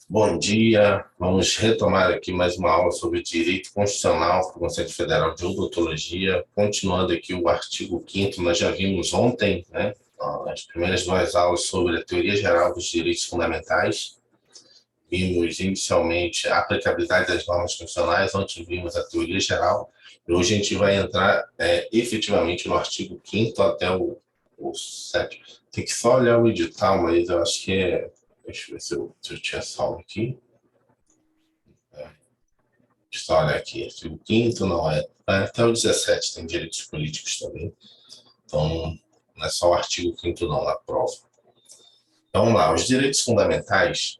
Bom dia, vamos retomar aqui mais uma aula sobre Direito Constitucional do Conselho Federal de Odontologia, continuando aqui o artigo 5º, nós já vimos ontem, né, as primeiras duas aulas sobre a teoria geral dos direitos fundamentais, vimos inicialmente a aplicabilidade das normas constitucionais, ontem vimos a teoria geral, e hoje a gente vai entrar efetivamente no artigo 5º até o 7º. Tem que só olhar o edital, mas eu acho que deixa eu ver se eu tinha salvo aqui. Deixa eu olhar aqui. Artigo 5º não é. Até o 17 tem direitos políticos também. Então, não é só o artigo 5º não, na prova. Então, vamos lá. Os direitos fundamentais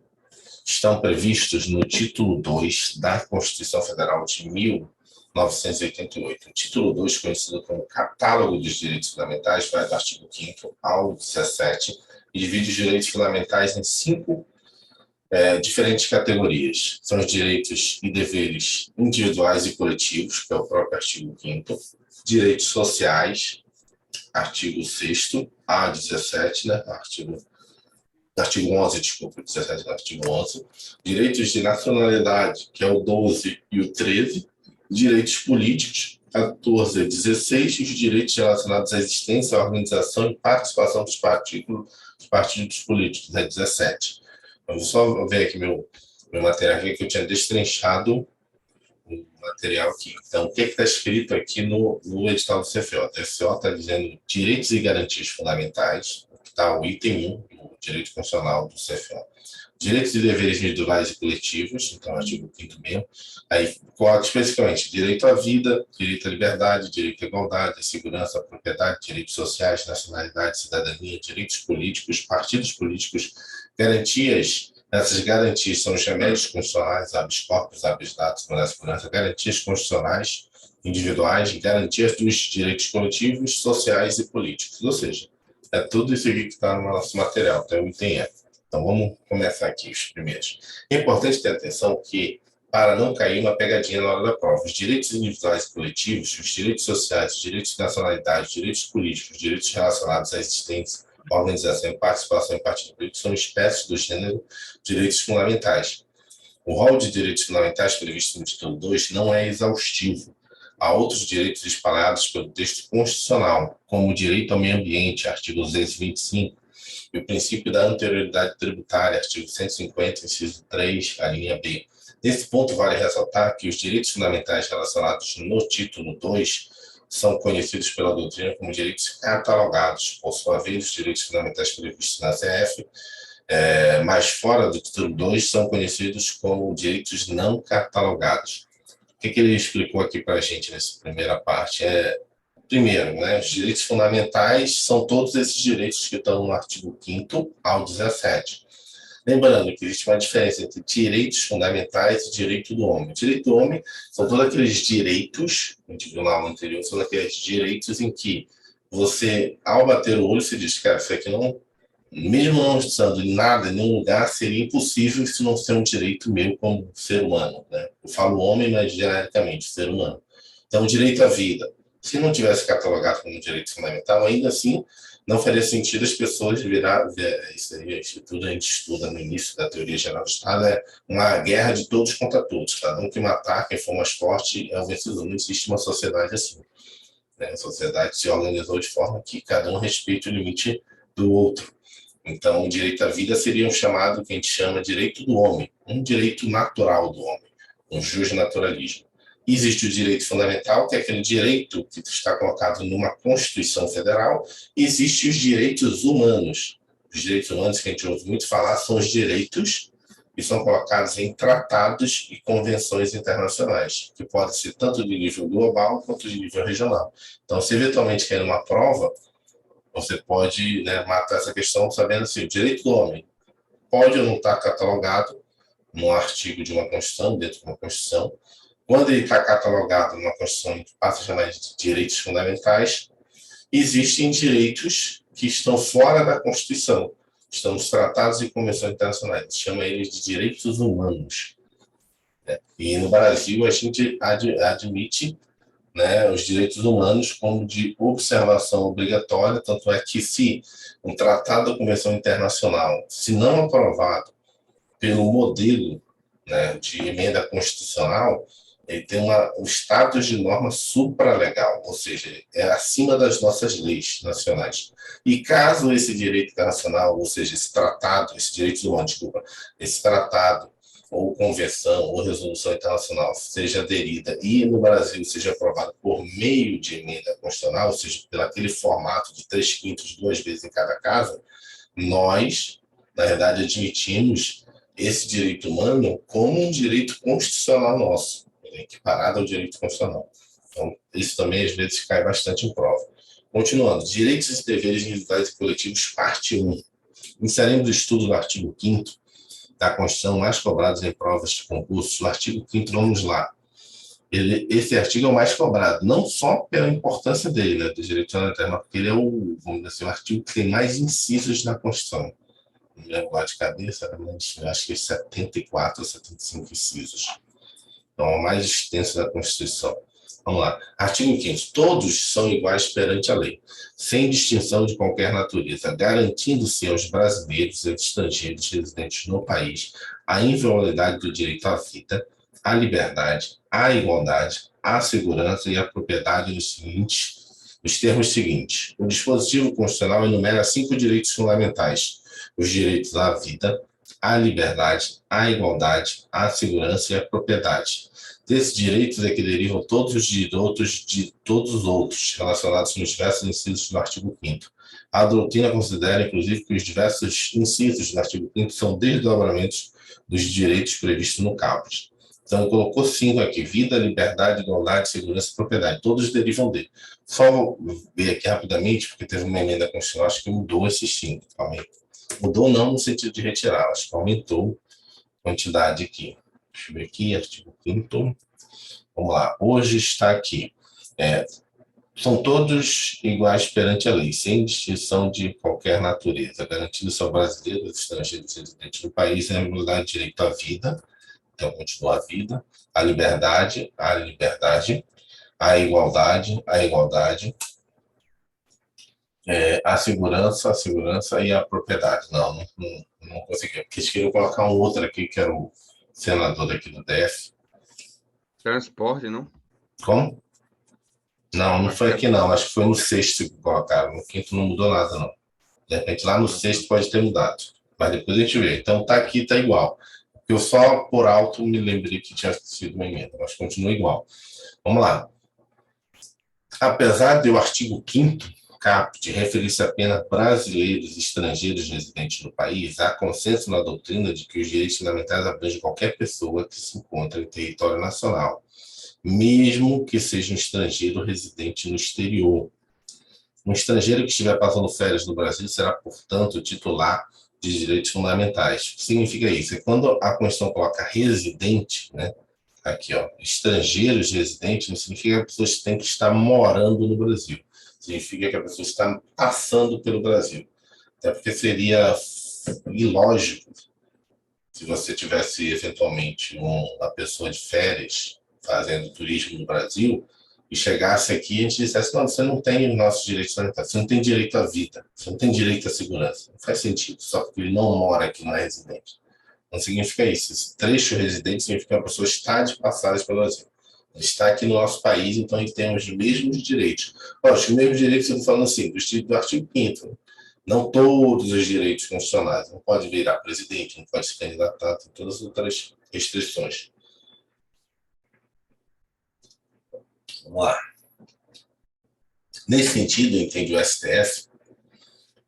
estão previstos no título 2 da Constituição Federal de 1988. O título 2, conhecido como Catálogo dos Direitos Fundamentais, vai do artigo 5º ao 17 e divide os direitos fundamentais em 5 diferentes categorias. São os direitos e deveres individuais e coletivos, que é o próprio artigo 5º, direitos sociais, artigo 6º, a 17, né? Artigo 11, desculpa, 17 do artigo 11, direitos de nacionalidade, que é o 12 e o 13, direitos políticos, 14 e 16, e os direitos relacionados à existência, à organização e participação dos partidos políticos, 17. Eu vou só ver aqui meu material aqui, que eu tinha destrinchado o material aqui. Então, o que está escrito aqui no edital do CFO? O CFO está dizendo direitos e garantias fundamentais, que está o item 1 do direito constitucional do CFO. Direitos e deveres individuais e coletivos, então, artigo 5º mesmo. Aí, especificamente, direito à vida, direito à liberdade, direito à igualdade, à segurança, à propriedade, direitos sociais, nacionalidade, cidadania, direitos políticos, partidos políticos, garantias. Essas garantias são os remédios constitucionais, habeas corpus, habeas datus, segurança, garantias constitucionais individuais, garantias dos direitos coletivos, sociais e políticos. Ou seja, é tudo isso aqui que está no nosso material, até o item F. Então, vamos começar aqui os primeiros. É importante ter atenção que, para não cair uma pegadinha na hora da prova, os direitos individuais e coletivos, os direitos sociais, os direitos de nacionalidade, os direitos políticos, os direitos relacionados à existência, organização e participação em partido político são espécies do gênero direitos fundamentais. O rol de direitos fundamentais previsto no título 2 não é exaustivo. Há outros direitos espalhados pelo texto constitucional, como o direito ao meio ambiente, artigo 225, e o princípio da anterioridade tributária, artigo 150, inciso 3, a linha B. Nesse ponto, vale ressaltar que os direitos fundamentais relacionados no título 2 são conhecidos pela doutrina como direitos catalogados. Por sua vez, os direitos fundamentais previstos na CF, mas fora do título 2, são conhecidos como direitos não catalogados. O que ele explicou aqui para a gente nessa primeira parte? Primeiro, né, os direitos fundamentais são todos esses direitos que estão no artigo 5º ao 17. Lembrando que existe uma diferença entre direitos fundamentais e direito do homem. O direito do homem são todos aqueles direitos, a gente viu na aula anterior, são aqueles direitos em que você, ao bater o olho, se diz, cara, isso aqui não, mesmo não estando em nada, em nenhum lugar, seria impossível isso não ser um direito meu como ser humano, né? Eu falo homem, mas genericamente, ser humano. Então, o direito à vida. Se não tivesse catalogado como direito fundamental, ainda assim, não faria sentido as pessoas virar. Isso aí, tudo a gente estuda no início da teoria geral do Estado, é uma guerra de todos contra todos. Cada um que matar, quem for mais forte, é o vencedor. Não existe uma sociedade assim, né? A sociedade se organizou de forma que cada um respeite o limite do outro. Então, o direito à vida seria um chamado que a gente chama direito do homem, um direito natural do homem, um justnaturalismo. Existe o direito fundamental, que é aquele direito que está colocado numa Constituição Federal. E existem os direitos humanos. Os direitos humanos que a gente ouve muito falar são os direitos que são colocados em tratados e convenções internacionais, que podem ser tanto de nível global quanto de nível regional. Então, se eventualmente quer uma prova, você pode, né, matar essa questão sabendo assim, o direito do homem pode ou não estar catalogado no artigo de uma Constituição, dentro de uma Constituição. Quando ele está catalogado numa Constituição que passa a chamar de direitos fundamentais, existem direitos que estão fora da Constituição, estão nos tratados e convenções internacionais, a gente chama eles de direitos humanos. E no Brasil a gente admite né, os direitos humanos como de observação obrigatória, tanto é que se um tratado da Convenção Internacional, se não aprovado pelo modelo, né, de emenda constitucional, ele tem o status de norma supralegal, ou seja, é acima das nossas leis nacionais. E caso esse direito internacional, ou seja, esse tratado, esse direito humano, desculpa, esse tratado, ou convenção, ou resolução internacional seja aderida e no Brasil seja aprovada por meio de emenda constitucional, ou seja, pelo aquele formato de 3/5, 2 vezes em cada casa, nós, na verdade, admitimos esse direito humano como um direito constitucional nosso, equiparado ao direito constitucional. Então, isso também, às vezes, cai bastante em prova. Continuando, direitos e deveres individuais e coletivos, parte 1. Inserimos o estudo do artigo 5º da Constituição, mais cobrados em provas de concurso. O artigo 5º, vamos lá. Esse artigo é o mais cobrado, não só pela importância dele, né, do direito à terra, porque ele é vamos dizer assim, o artigo que tem mais incisos na Constituição. Não lembro agora de cabeça, mas acho que é 74 ou 75 incisos. Então, é o mais extenso da Constituição. Vamos lá. Artigo 5º. Todos são iguais perante a lei, sem distinção de qualquer natureza, garantindo-se aos brasileiros e estrangeiros residentes no país a inviolabilidade do direito à vida, à liberdade, à igualdade, à segurança e à propriedade nos termos seguintes. O dispositivo constitucional enumera 5 direitos fundamentais: os direitos à vida, à liberdade, à igualdade, à segurança e à propriedade. Desses direitos é que derivam todos os outros relacionados nos diversos incisos do artigo 5º. A doutrina considera, inclusive, que os diversos incisos do artigo 5º são desdobramentos dos direitos previstos no caput. Então, colocou 5 aqui: vida, liberdade, igualdade, segurança e propriedade. Todos derivam dele. Só vou ver aqui rapidamente, porque teve uma emenda constitucional, acho que mudou esses 5. Mudou não no sentido de retirar, acho que aumentou a quantidade aqui. Deixa eu ver aqui, artigo 5º. Vamos lá, hoje está aqui. São todos iguais perante a lei, sem distinção de qualquer natureza, garantidos aos brasileiros, estrangeiros residentes no país, a igualdade de direito à vida, então continua a vida, a liberdade, a igualdade, a segurança e a propriedade. Não consegui, porque eles queriam colocar um outro aqui, que era o senador aqui do DF. Transporte, não? Como? Não foi aqui não, acho que foi no 6º que colocaram, no 5º não mudou nada não. De repente lá no 6º pode ter mudado, mas depois a gente vê. Então tá aqui, tá igual. Eu só por alto me lembrei que tinha sido uma emenda, mas continua igual. Vamos lá. Apesar de o artigo 5º caput referir-se apenas a brasileiros e estrangeiros residentes no país, há consenso na doutrina de que os direitos fundamentais abrangem qualquer pessoa que se encontra em território nacional, mesmo que seja um estrangeiro residente no exterior. Um estrangeiro que estiver passando férias no Brasil será, portanto, titular de direitos fundamentais. O que significa isso? É quando a Constituição coloca residente, né? Aqui, ó, estrangeiros residentes, não significa que a pessoa tem que estar morando no Brasil. Significa que a pessoa está passando pelo Brasil. Até porque seria ilógico se você tivesse, eventualmente, uma pessoa de férias fazendo turismo no Brasil e chegasse aqui e a gente dissesse: não, você não tem os nossos direitos sanitários, você não tem direito à vida, você não tem direito à segurança. Não faz sentido, só porque ele não mora aqui, não é residente. Não significa isso. Esse trecho residente significa que a pessoa está de passagem pelo Brasil. Ele está aqui no nosso país, então ele tem os mesmos direitos. Os mesmos direitos, eu estou falando assim, do artigo 5º. Não todos os direitos constitucionais. Não pode virar presidente, não pode se candidatar, tem todas as outras restrições. Vamos lá. Nesse sentido, entende o STF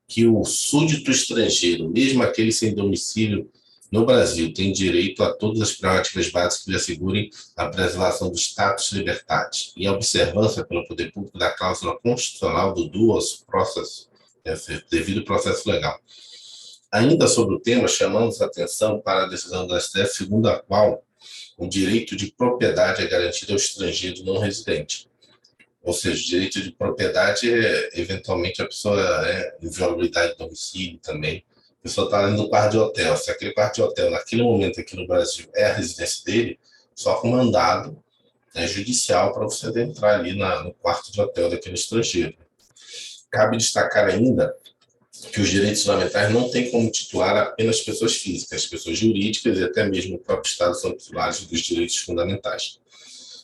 que o súdito estrangeiro, mesmo aquele sem domicílio no Brasil, tem direito a todas as prerrogativas básicas que lhe assegurem a preservação do status libertatis e a observância pelo poder público da cláusula constitucional do duas process, devido processo legal. Ainda sobre o tema, chamamos a atenção para a decisão do STF, segundo a qual o direito de propriedade é garantido ao estrangeiro não residente. Ou seja, o direito de propriedade eventualmente, a pessoa inviolabilidade de domicílio também. A pessoa está ali no quarto de hotel. Se aquele quarto de hotel, naquele momento aqui no Brasil, é a residência dele, só com mandado, judicial para você adentrar ali no quarto de hotel daquele estrangeiro. Cabe destacar ainda que os direitos fundamentais não têm como titular apenas pessoas físicas, pessoas jurídicas e até mesmo o próprio Estado são titulares dos direitos fundamentais.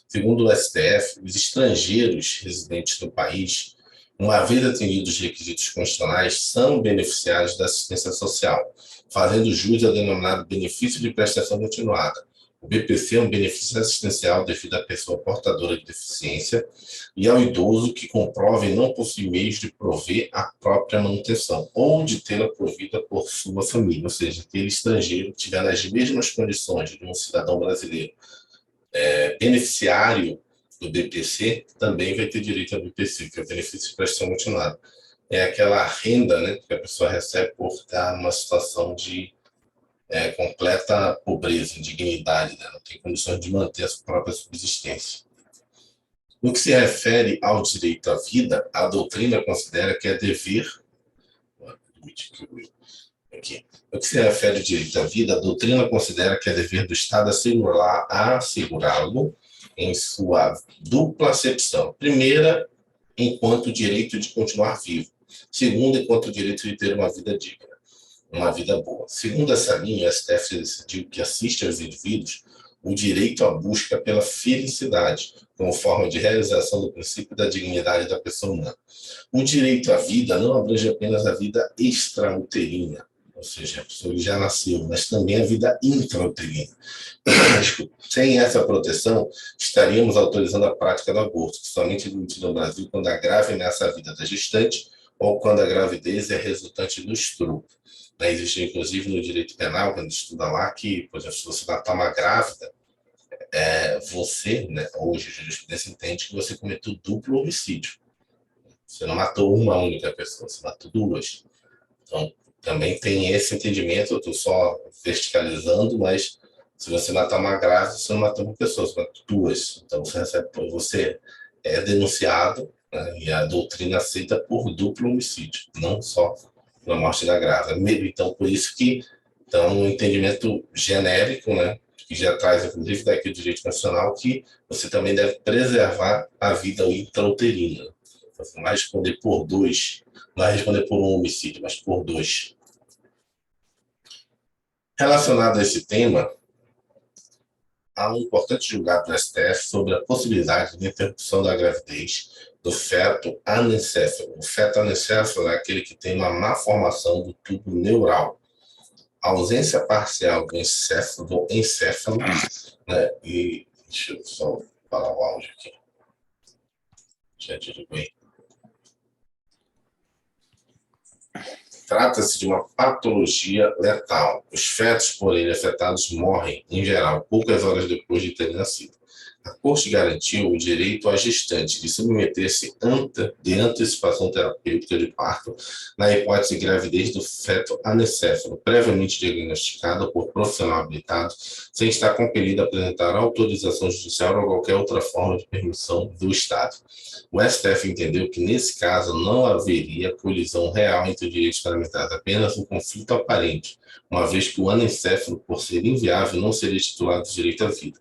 Segundo o STF, os estrangeiros residentes no país, uma vez atendidos os requisitos constitucionais, são beneficiários da assistência social, fazendo jus ao denominado benefício de prestação continuada. O BPC é um benefício assistencial devido à pessoa portadora de deficiência e ao idoso que comprove não possuir meios de prover a própria manutenção ou de tê-la provida por sua família, ou seja, aquele estrangeiro que tiver nas mesmas condições de um cidadão brasileiro beneficiário do BPC também vai ter direito ao BPC, que é o benefício de prestação continuada. É aquela renda, né, que a pessoa recebe por estar numa situação de completa pobreza, indignidade, né? Não tem condições de manter a sua própria subsistência. No que se refere ao direito à vida, a doutrina considera que é dever. Aqui. No que se refere ao direito à vida, a doutrina considera que é dever do Estado assegurá-lo em sua dupla acepção. Primeira, enquanto direito de continuar vivo. Segunda, enquanto direito de ter uma vida digna, uma vida boa. Segundo essa linha, o STF decidiu que assiste aos indivíduos o direito à busca pela felicidade, como forma de realização do princípio da dignidade da pessoa humana. O direito à vida não abrange apenas a vida extrauterina, ou seja, a pessoa que já nasceu, mas também a vida intrauterina. Sem essa proteção, estaríamos autorizando a prática do aborto, que somente é admitido no Brasil quando a grave ameaça a vida da gestante ou quando a gravidez é resultante do estupro. Existe, inclusive, no direito penal, quando estuda lá, que, por exemplo, se você matar uma grávida, você, né, hoje a jurisprudência entende que você cometeu duplo homicídio. Você não matou uma única pessoa, você matou duas. Então, também tem esse entendimento, eu estou só verticalizando, mas se você matar uma grávida, você não matou uma pessoa, você matou duas. Então, você é denunciado, né, e a doutrina aceita por duplo homicídio, não só pela morte da grávida. Então, por isso que um entendimento genérico, né, que já traz, inclusive, daqui o direito nacional, que você também deve preservar a vida intrauterina. Então, não vai responder por dois, não vai responder por um homicídio, mas por dois. Relacionado a esse tema, há um importante julgado do STF sobre a possibilidade de interrupção da gravidez do feto anencéfalo. O feto anencéfalo é aquele que tem uma má formação do tubo neural, a ausência parcial do encéfalo, né? E deixa eu só falar o áudio aqui. Já desliguei. Trata-se de uma patologia letal. Os fetos, por ele afetados, morrem, em geral, poucas horas depois de terem nascido. A Corte garantiu o direito à gestante de submeter-se de antecipação terapêutica de parto na hipótese de gravidez do feto anencéfalo, previamente diagnosticada por profissional habilitado, sem estar compelido a apresentar autorização judicial ou qualquer outra forma de permissão do Estado. O STF entendeu que, nesse caso, não haveria colisão real entre os direitos fundamentais, apenas um conflito aparente, uma vez que o anencéfalo, por ser inviável, não seria titulado de direito à vida.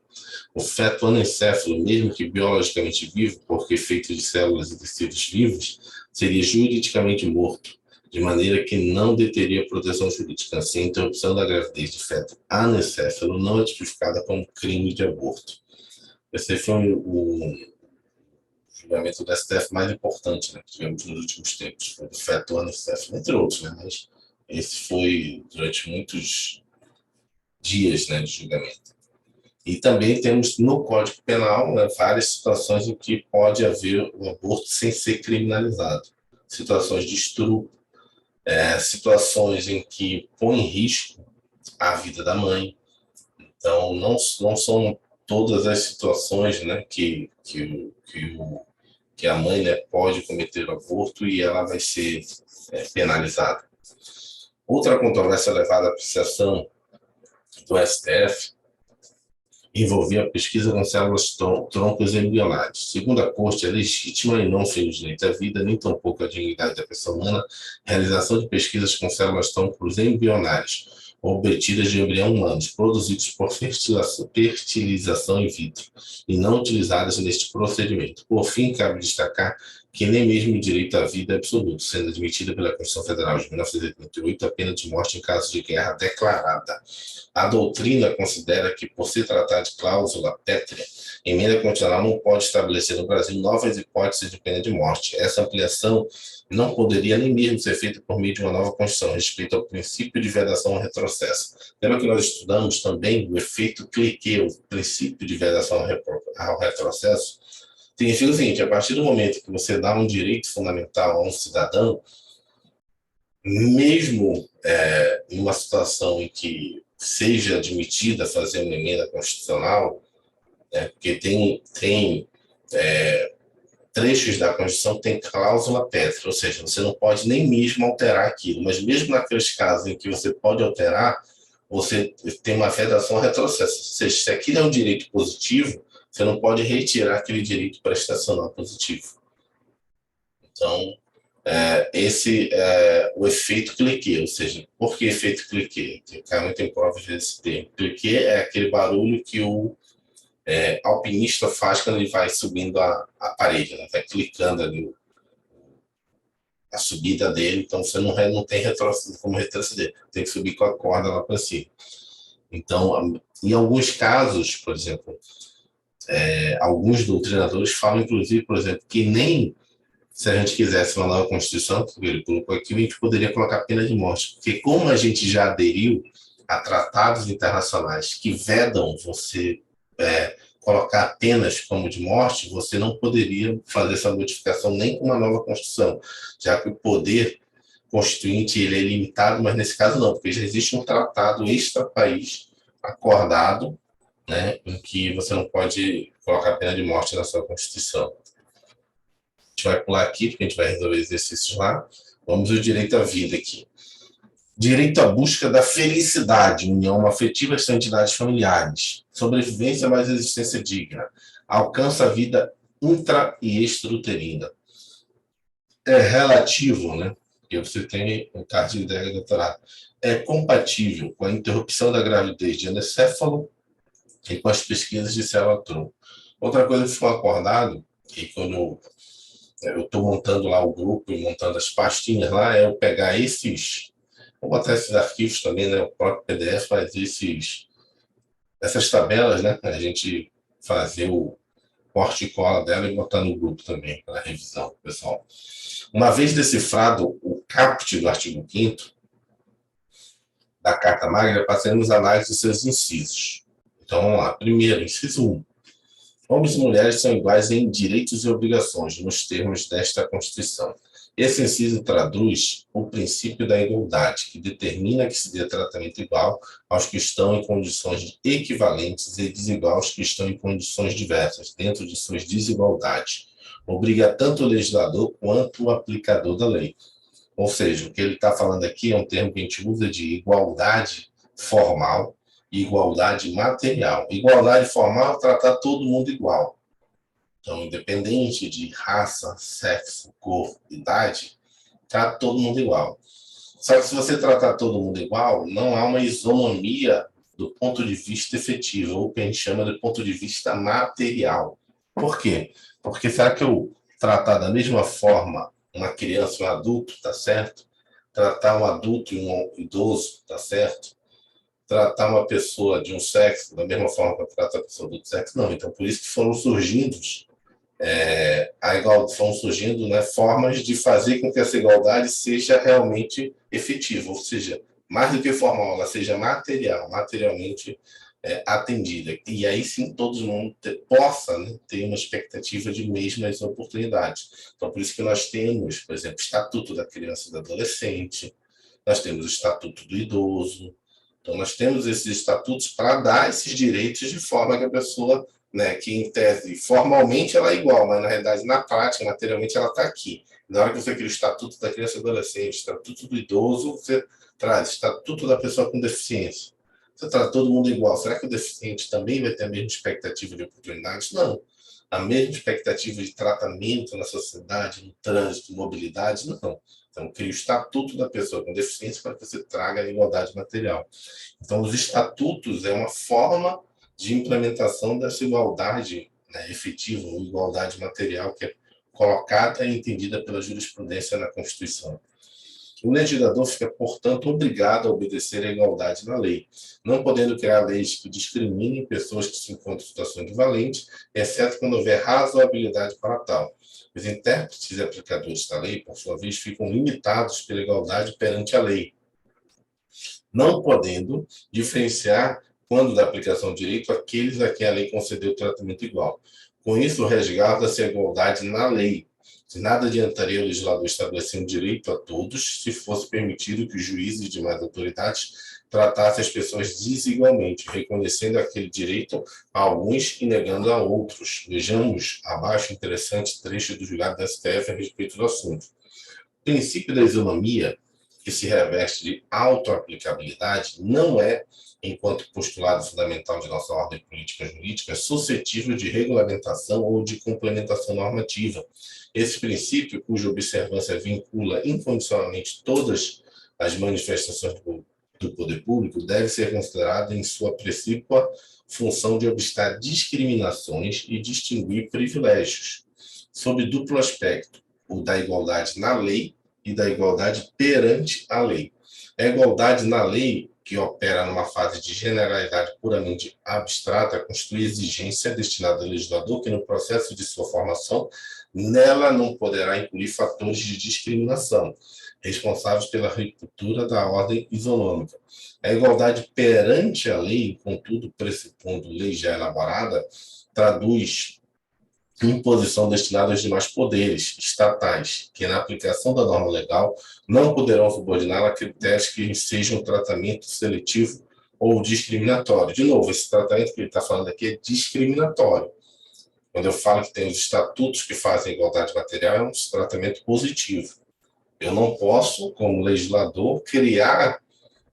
O feto anencéfalo, mesmo que biologicamente vivo, porque feito de células e tecidos vivos, seria juridicamente morto, de maneira que não deteria proteção jurídica. Assim, a interrupção da gravidez de feto anencéfalo não é tipificada como crime de aborto. Esse foi o julgamento do STF mais importante, né, que tivemos nos últimos tempos, foi do feto anencéfalo, entre outros, né, mas esse foi durante muitos dias, né, de julgamento. E também temos no Código Penal, né, várias situações em que pode haver o aborto sem ser criminalizado. Situações de estupro, situações em que põe em risco a vida da mãe. Então, não são todas as situações, né, que a mãe, né, pode cometer o aborto e ela vai ser penalizada. Outra controvérsia levada à apreciação do STF envolvia a pesquisa com células troncos embrionários. Segundo a Corte, é legítima e não fere o direito à vida, nem tampouco a dignidade da pessoa humana, realização de pesquisas com células troncos embrionários, obtidas de embrião humanos, produzidos por fertilização in vitro, e não utilizadas neste procedimento. Por fim, cabe destacar que nem mesmo o direito à vida é absoluto, sendo admitida pela Constituição Federal de 1988 a pena de morte em caso de guerra declarada. A doutrina considera que, por se tratar de cláusula pétrea, a emenda constitucional não pode estabelecer no Brasil novas hipóteses de pena de morte. Essa ampliação não poderia nem mesmo ser feita por meio de uma nova Constituição, respeito ao princípio de vedação ao retrocesso. Lembra que nós estudamos também o efeito cliquet, o princípio de vedação ao retrocesso? Significa o seguinte: a partir do momento que você dá um direito fundamental a um cidadão, mesmo em uma situação em que seja admitida fazer uma emenda constitucional, porque tem trechos da Constituição que tem cláusula pétrea, ou seja, você não pode nem mesmo alterar aquilo, mas mesmo naqueles casos em que você pode alterar, você tem uma vedação ao retrocesso. Ou seja, se aquilo é um direito positivo, você não pode retirar aquele direito prestacional positivo. Então, esse é o efeito cliquet, ou seja, por que efeito cliquet? Cai muito em provas desse termo. Cliquet é aquele barulho que o alpinista faz quando ele vai subindo a parede, né? Vai clicando ali a subida dele, então você não tem como retroceder, tem que subir com a corda lá para cima. Então, em alguns casos, por exemplo, alguns doutrinadores falam, inclusive, por exemplo, que nem se a gente quisesse uma nova Constituição, que ele colocou aqui, a gente poderia colocar pena de morte, porque como a gente já aderiu a tratados internacionais que vedam você colocar apenas como de morte, você não poderia fazer essa modificação nem com uma nova Constituição, já que o poder constituinte ele é limitado, mas nesse caso não, porque já existe um tratado extra-país acordado, né, em que você não pode colocar pena de morte na sua Constituição. A gente vai pular aqui, porque a gente vai resolver exercícios lá. Vamos ao direito à vida aqui. Direito à busca da felicidade, união afetiva às entidades familiares, sobrevivência mais existência digna, alcança a vida intra e extrauterina. É relativo, né? Porque você tem um caso de ideia doutorado. É compatível com a interrupção da gravidez de anencefalo e com as pesquisas de célula-tronco. Outra coisa que ficou acordado, que quando eu estou montando lá o grupo e montando as pastinhas lá, é eu pegar esses. Vou botar esses arquivos também, né? O próprio PDF faz essas tabelas, né? A gente fazer o corte e cola dela e botar no grupo também, para revisão, pessoal. Uma vez decifrado o caput do artigo 5º da Carta Magna, passaremos a análise dos seus incisos. Então, vamos lá. Primeiro, inciso 1. Homens e mulheres são iguais em direitos e obrigações, nos termos desta Constituição. Esse inciso traduz o princípio da igualdade, que determina que se dê tratamento igual aos que estão em condições equivalentes e desigual aos que estão em condições diversas, dentro de suas desigualdades. Obriga tanto o legislador quanto o aplicador da lei. Ou seja, o que ele está falando aqui é um termo que a gente usa de igualdade formal e igualdade material. Igualdade formal é tratar todo mundo igual. Então, independente de raça, sexo, cor, idade, trata todo mundo igual. Só que se você tratar todo mundo igual, não há uma isonomia do ponto de vista efetivo, ou o que a gente chama de ponto de vista material. Por quê? Porque será que eu tratar da mesma forma uma criança e um adulto, tá certo? Tratar um adulto e um idoso, tá certo? Tratar uma pessoa de um sexo da mesma forma que eu trato a pessoa do outro sexo, não. Então, por isso que foram surgindo né, formas de fazer com que essa igualdade seja realmente efetiva, ou seja, mais do que formal, ela seja materialmente atendida. E aí sim todo mundo possa, né, ter uma expectativa de mesmas oportunidades. Então, por isso que nós temos, por exemplo, o Estatuto da Criança e do Adolescente, nós temos o Estatuto do Idoso. Então, nós temos esses estatutos para dar esses direitos de forma que a pessoa, né, que em tese, formalmente ela é igual, mas na realidade, na prática, materialmente, ela está aqui. Na hora que você cria o Estatuto da Criança e do Adolescente, Estatuto do Idoso, você traz Estatuto da Pessoa com Deficiência. Você trata todo mundo igual. Será que o deficiente também vai ter a mesma expectativa de oportunidades? Não. A mesma expectativa de tratamento na sociedade, no trânsito, mobilidade? Não. Então, cria o Estatuto da Pessoa com Deficiência para que você traga a igualdade material. Então, os estatutos é uma forma de implementação dessa igualdade, né, efetiva, ou igualdade material, que é colocada e entendida pela jurisprudência na Constituição. O legislador fica, portanto, obrigado a obedecer à igualdade na lei, não podendo criar leis que discriminem pessoas que se encontram em situação equivalente, exceto quando houver razoabilidade para tal. Os intérpretes e aplicadores da lei, por sua vez, ficam limitados pela igualdade perante a lei, não podendo diferenciar, quando da aplicação do direito, aqueles a quem a lei concedeu tratamento igual. Com isso, resguarda-se a igualdade na lei. De nada adiantaria o legislador estabelecer um direito a todos se fosse permitido que os juízes e demais autoridades tratassem as pessoas desigualmente, reconhecendo aquele direito a alguns e negando a outros. Vejamos abaixo interessante trecho do julgado da STF a respeito do assunto. O princípio da isonomia, que se reveste de autoaplicabilidade, não é, enquanto postulado fundamental de nossa ordem política e jurídica, suscetível de regulamentação ou de complementação normativa. Esse princípio, cuja observância vincula incondicionalmente todas as manifestações do poder público, deve ser considerado em sua precípua função de obstar discriminações e distinguir privilégios, sob duplo aspecto, o da igualdade na lei e da igualdade perante a lei. A igualdade na lei, que opera numa fase de generalidade puramente abstrata, constitui exigência destinada ao legislador que, no processo de sua formação, nela não poderá incluir fatores de discriminação, responsáveis pela ruptura da ordem isonômica. A igualdade perante a lei, contudo, pressupondo lei já elaborada, traduz imposição destinada aos demais poderes estatais, que na aplicação da norma legal não poderão subordiná-la a critérios que sejam tratamento seletivo ou discriminatório. De novo, esse tratamento que ele está falando aqui é discriminatório. Quando eu falo que tem os estatutos que fazem igualdade material, é um tratamento positivo. Eu não posso, como legislador, criar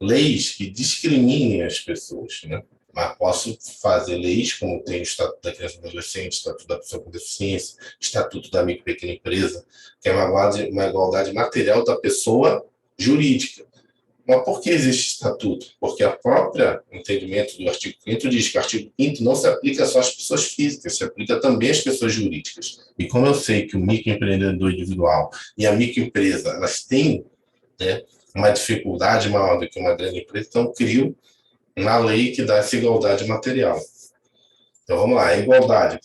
leis que discriminem as pessoas, né? Mas posso fazer leis como tem o Estatuto da Criança e do Adolescente, o Estatuto da Pessoa com Deficiência, o Estatuto da Micro e Pequena Empresa, que é uma igualdade material da pessoa jurídica. Mas por que existe estatuto? Porque o próprio entendimento do artigo 5º diz que o artigo 5º não se aplica só às pessoas físicas, se aplica também às pessoas jurídicas. E como eu sei que o microempreendedor individual e a microempresa, elas têm, né, uma dificuldade maior do que uma grande empresa, então crio na lei que dá essa igualdade material. Então vamos lá, a igualdade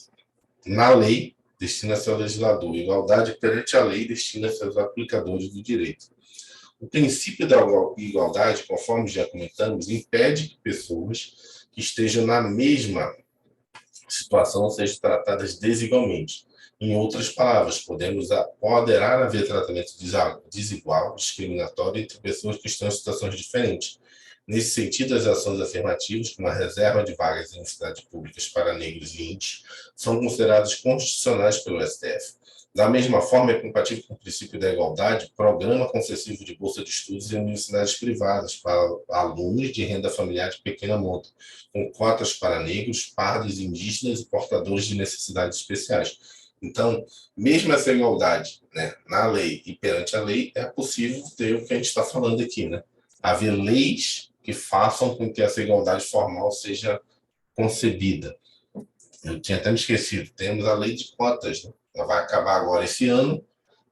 na lei destina-se ao legislador, igualdade perante a lei destina-se aos aplicadores do direito. O princípio da igualdade, conforme já comentamos, impede que pessoas que estejam na mesma situação sejam tratadas desigualmente. Em outras palavras, poderá haver tratamento desigual, discriminatório entre pessoas que estão em situações diferentes. Nesse sentido, as ações afirmativas, como a reserva de vagas em universidades públicas para negros e índios, são consideradas constitucionais pelo STF. Da mesma forma, é compatível com o princípio da igualdade o programa concessivo de bolsa de estudos em universidades privadas para alunos de renda familiar de pequena monta, com cotas para negros, pardos, indígenas e portadores de necessidades especiais. Então, mesmo essa igualdade, né, na lei e perante a lei, é possível ter o que a gente está falando aqui, né? Haver leis que façam com que essa igualdade formal seja concebida. Eu tinha até me esquecido, temos a lei de cotas, né? Ela vai acabar agora esse ano,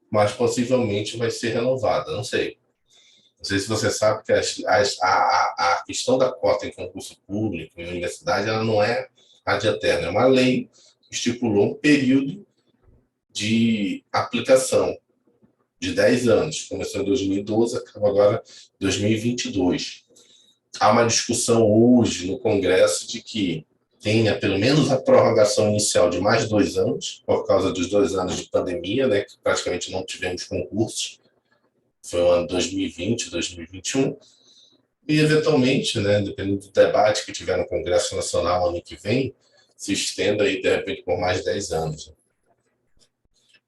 mas possivelmente vai ser renovada, não sei. Não sei se você sabe que a questão da cota em concurso público, em universidade, ela não é ad eterna, é uma lei que estipulou um período de aplicação de 10 anos. Começou em 2012, acaba agora em 2022. Há uma discussão hoje no Congresso de que tenha pelo menos a prorrogação inicial de mais 2 anos, por causa dos 2 anos de pandemia, né, que praticamente não tivemos concursos. Foi o ano 2020, 2021. E, eventualmente, né, dependendo do debate que tiver no Congresso Nacional ano que vem, se estenda aí, de repente, por mais 10 anos.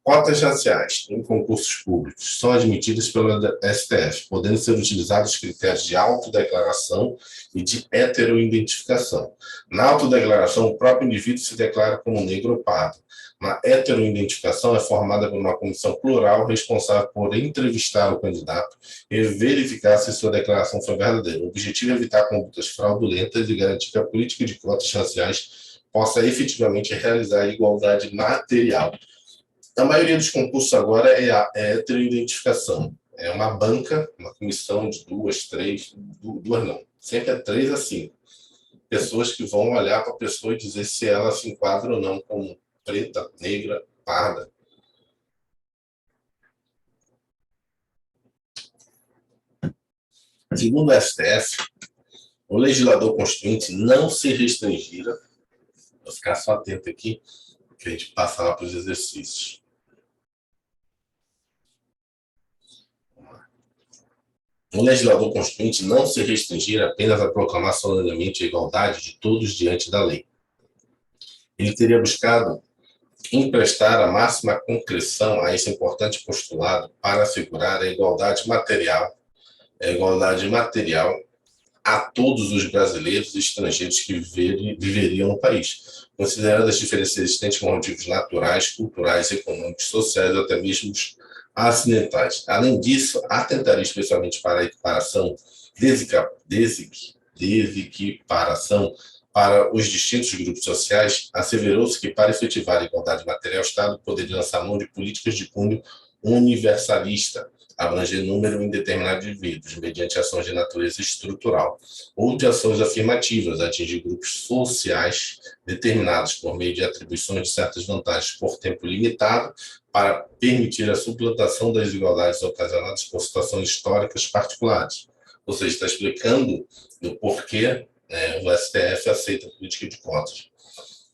Cotas raciais em concursos públicos são admitidas pelo STF, podendo ser utilizados critérios de autodeclaração e de heteroidentificação. Na autodeclaração, o próprio indivíduo se declara como negro ou pardo. Na heteroidentificação, é formada por uma comissão plural responsável por entrevistar o candidato e verificar se sua declaração foi verdadeira. O objetivo é evitar condutas fraudulentas e garantir que a política de cotas raciais possa efetivamente realizar a igualdade material. A maioria dos concursos agora é a heteroidentificação. É uma banca, uma comissão de duas não, sempre é 3 a 5. Pessoas que vão olhar para a pessoa e dizer se ela se enquadra ou não como preta, negra, parda. Segundo o STF, o legislador constituinte não se restringira, vou ficar só atento aqui, que a gente passa lá para os exercícios. O legislador constituinte não se restringir apenas a proclamar solenemente a igualdade de todos diante da lei. Ele teria buscado emprestar a máxima concreção a esse importante postulado para assegurar a igualdade material a todos os brasileiros e estrangeiros que viveriam no país, considerando as diferenças existentes com motivos naturais, culturais, econômicos, sociais ou até mesmo acidentais. Além disso, atentaria especialmente para a equiparação, desequiparação para os distintos grupos sociais, asseverou-se que para efetivar a igualdade material, o Estado poderia lançar mão de políticas de cunho universalista, abranger número indeterminado de indivíduos, mediante ações de natureza estrutural, ou de ações afirmativas, atingir grupos sociais determinados por meio de atribuições de certas vantagens por tempo limitado, para permitir a suplantação das desigualdades ocasionadas por situações históricas particulares. Ou seja, está explicando do porquê o STF aceita a política de cotas.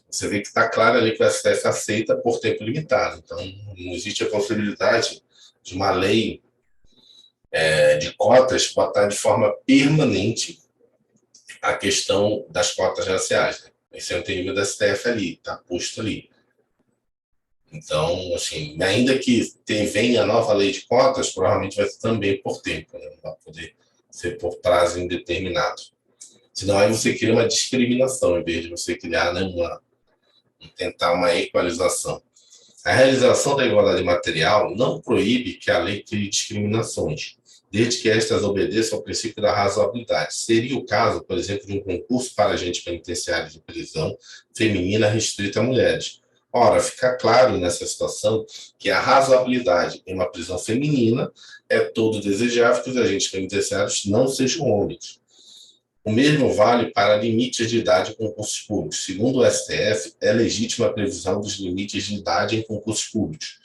Você vê que está claro ali que o STF aceita por tempo limitado. Então, não existe a possibilidade de uma lei de cotas botar de forma permanente a questão das cotas raciais. Né? Esse é o entendimento do STF ali, está posto ali. Então, assim, ainda que venha a nova lei de cotas, provavelmente vai ser também por tempo, né? Não vai poder ser por prazo indeterminado. Senão aí você cria uma discriminação, em vez de você criar, né, tentar uma equalização. A realização da igualdade material não proíbe que a lei crie discriminações, desde que estas obedeçam ao princípio da razoabilidade. Seria o caso, por exemplo, de um concurso para agente penitenciário de prisão feminina restrita a mulheres. Ora, fica claro nessa situação que a razoabilidade em uma prisão feminina é todo desejável que os agentes penitenciários não sejam homens. O mesmo vale para limites de idade em concursos públicos. Segundo o STF, é legítima a previsão dos limites de idade em concursos públicos,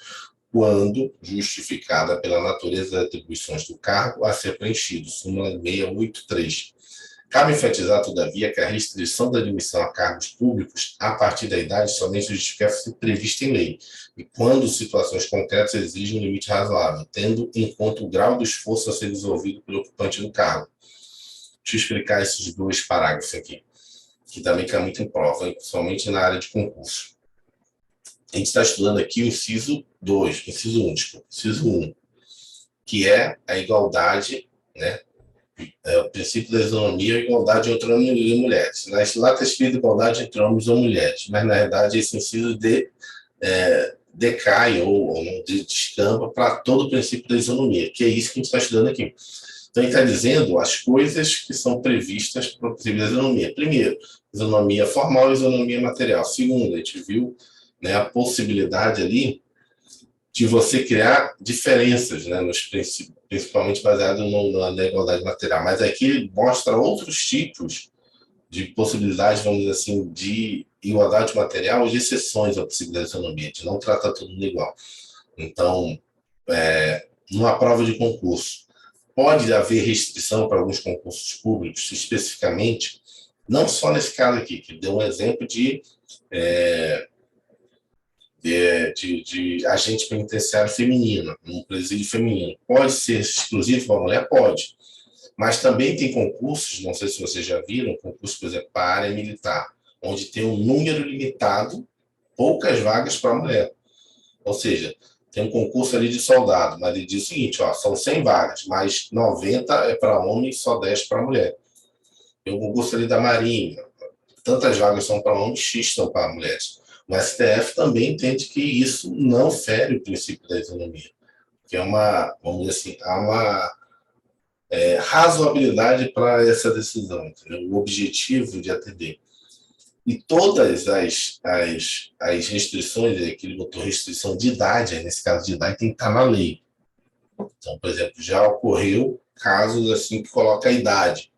quando justificada pela natureza das atribuições do cargo a ser preenchido, súmula 683. Cabe enfatizar, todavia, que a restrição da admissão a cargos públicos a partir da idade somente justifica ser prevista em lei, e quando situações concretas exigem um limite razoável, tendo em conta o grau do esforço a ser desenvolvido pelo ocupante do cargo. Deixa eu explicar esses 2 parágrafos aqui, que também cai muito em prova, principalmente na área de concurso. A gente está estudando aqui o inciso 2, inciso 1, desculpa, inciso 1, que é a igualdade, né? O princípio da isonomia e igualdade entre homens e mulheres. Lá está escrito igualdade entre homens ou mulheres, mas na verdade esse inciso decai ou descamba para todo o princípio da isonomia, que é isso que a gente está estudando aqui. Então, ele está dizendo as coisas que são previstas para o princípio da isonomia. Primeiro, isonomia formal e isonomia material. Segundo, a gente viu, né, a possibilidade ali de você criar diferenças, né, nos princípios, principalmente baseado na igualdade material. Mas aqui ele mostra outros tipos de possibilidades, vamos dizer assim, de igualdade material, de exceções à possibilidade de isonomia, de não tratar todo mundo igual. Então, numa prova de concurso, pode haver restrição para alguns concursos públicos, especificamente, não só nesse caso aqui, que deu um exemplo de agente penitenciário feminino, um presídio feminino. Pode ser exclusivo para a mulher? Pode. Mas também tem concursos, não sei se vocês já viram, concursos, por exemplo, para a área militar, onde tem um número limitado, poucas vagas para a mulher. Ou seja, tem um concurso ali de soldado, mas ele diz o seguinte, ó, são 100 vagas, mas 90 é para homem e só 10 para mulher. Tem um concurso ali da Marinha, tantas vagas são para homens, X são para mulheres. O STF também entende que isso não fere o princípio da isonomia, que é uma, vamos dizer assim, há uma razoabilidade para essa decisão, entendeu? O objetivo de atender. E todas as restrições, que ele botou restrição de idade, nesse caso de idade, tem que estar na lei. Então, por exemplo, já ocorreu casos assim que coloca a idade,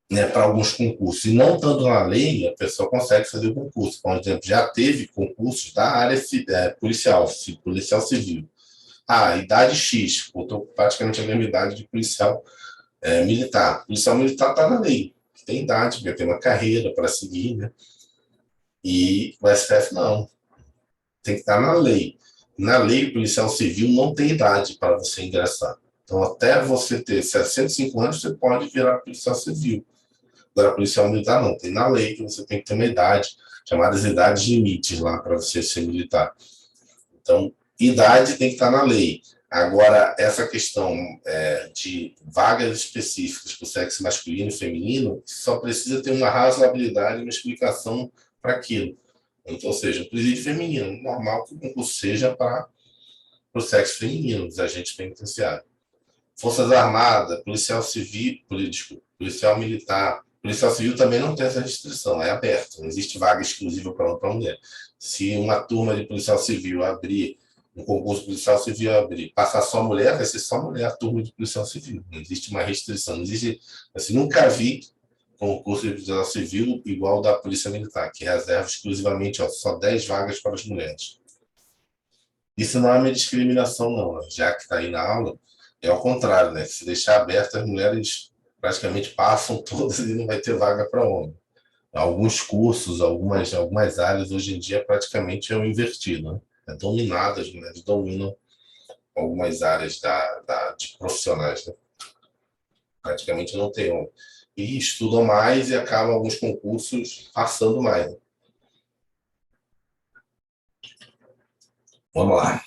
né, para alguns concursos. E não estando na lei, a pessoa consegue fazer o concurso. Por exemplo, já teve concursos da área policial, policial civil. Ah, idade X, botou praticamente a mesma idade de policial militar. Policial militar está na lei, tem idade, porque tem uma carreira para seguir, né? E o STF não, tem que estar na lei. Na lei, policial civil não tem idade para você ingressar. Então, até você ter 65 anos, você pode virar policial civil. Agora, policial militar não, tem na lei que você tem que ter uma idade, chamadas idades limites lá para você ser militar. Então, idade tem que estar na lei. Agora, essa questão de vagas específicas para o sexo masculino e feminino, só precisa ter uma razoabilidade, uma explicação para aquilo. Então, ou seja, o presídio feminino, normal que o concurso seja para o sexo feminino, dos agentes penitenciários. Forças Armadas, policial civil, policial militar. Policial civil também não tem essa restrição, é aberto, não existe vaga exclusiva para mulher. Se uma turma de policial civil abrir, um concurso policial civil abrir, passar só mulher, vai ser só mulher a turma de policial civil. Não existe uma restrição, não existe, assim, nunca vi concurso de policial civil igual da Polícia Militar, que reserva exclusivamente só 10 vagas para as mulheres. Isso não é uma discriminação, não, já que está aí na aula, é ao contrário, né? Se deixar aberto, as mulheres praticamente passam todas e não vai ter vaga para homem. Alguns cursos, algumas áreas, hoje em dia, praticamente é o invertido, né? É dominado, as mulheres dominam algumas áreas de profissionais, né? Praticamente não tem homem. E estudam mais e acabam alguns concursos passando mais. Né? Vamos lá.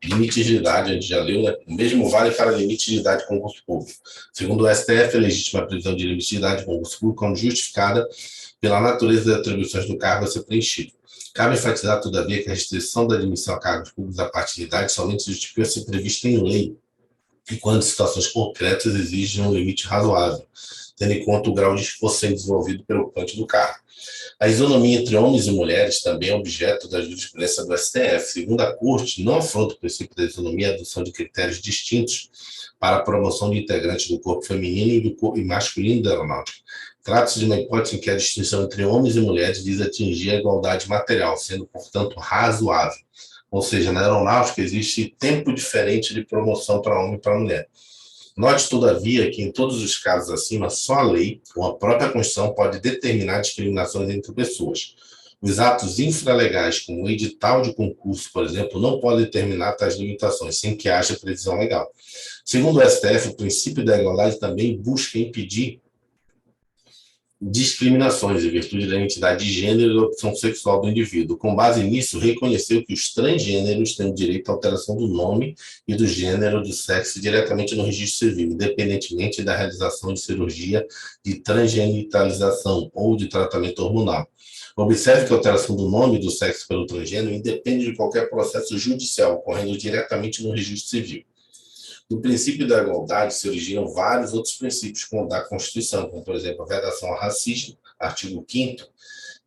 Limites de idade, a gente já leu, né? O mesmo vale para limite de idade de concurso público. Segundo o STF, a legítima previsão de limite de idade de concurso público é justificada pela natureza das atribuições do cargo a ser preenchido. Cabe enfatizar, todavia, que a restrição da admissão a cargos públicos a partir de idade somente justifica ser prevista em lei e quando situações concretas exigem um limite razoável, tendo em conta o grau de esforço desenvolvido pelo ocupante do cargo. A isonomia entre homens e mulheres também é objeto da jurisprudência do STF. Segundo a Corte, não afronta o princípio da isonomia a adoção de critérios distintos para a promoção de integrantes do corpo feminino e do corpo masculino da aeronáutica. Trata-se de uma hipótese em que a distinção entre homens e mulheres visa atingir a igualdade material, sendo, portanto, razoável. Ou seja, na aeronáutica existe tempo diferente de promoção para homem e para mulher. Note, todavia, que em todos os casos acima, só a lei ou a própria Constituição pode determinar discriminações entre pessoas. Os atos infralegais, como o edital de concurso, por exemplo, não podem determinar tais limitações, sem que haja previsão legal. Segundo o STF, o princípio da igualdade também busca impedir discriminações em virtude da identidade de gênero e da opção sexual do indivíduo. Com base nisso, reconheceu que os transgêneros têm o direito à alteração do nome e do gênero do sexo diretamente no registro civil, independentemente da realização de cirurgia de transgenitalização ou de tratamento hormonal. Observe que a alteração do nome e do sexo pelo transgênero independe de qualquer processo judicial, ocorrendo diretamente no registro civil. Do princípio da igualdade se originam vários outros princípios da Constituição, como, por exemplo, a vedação ao racismo, artigo 5º,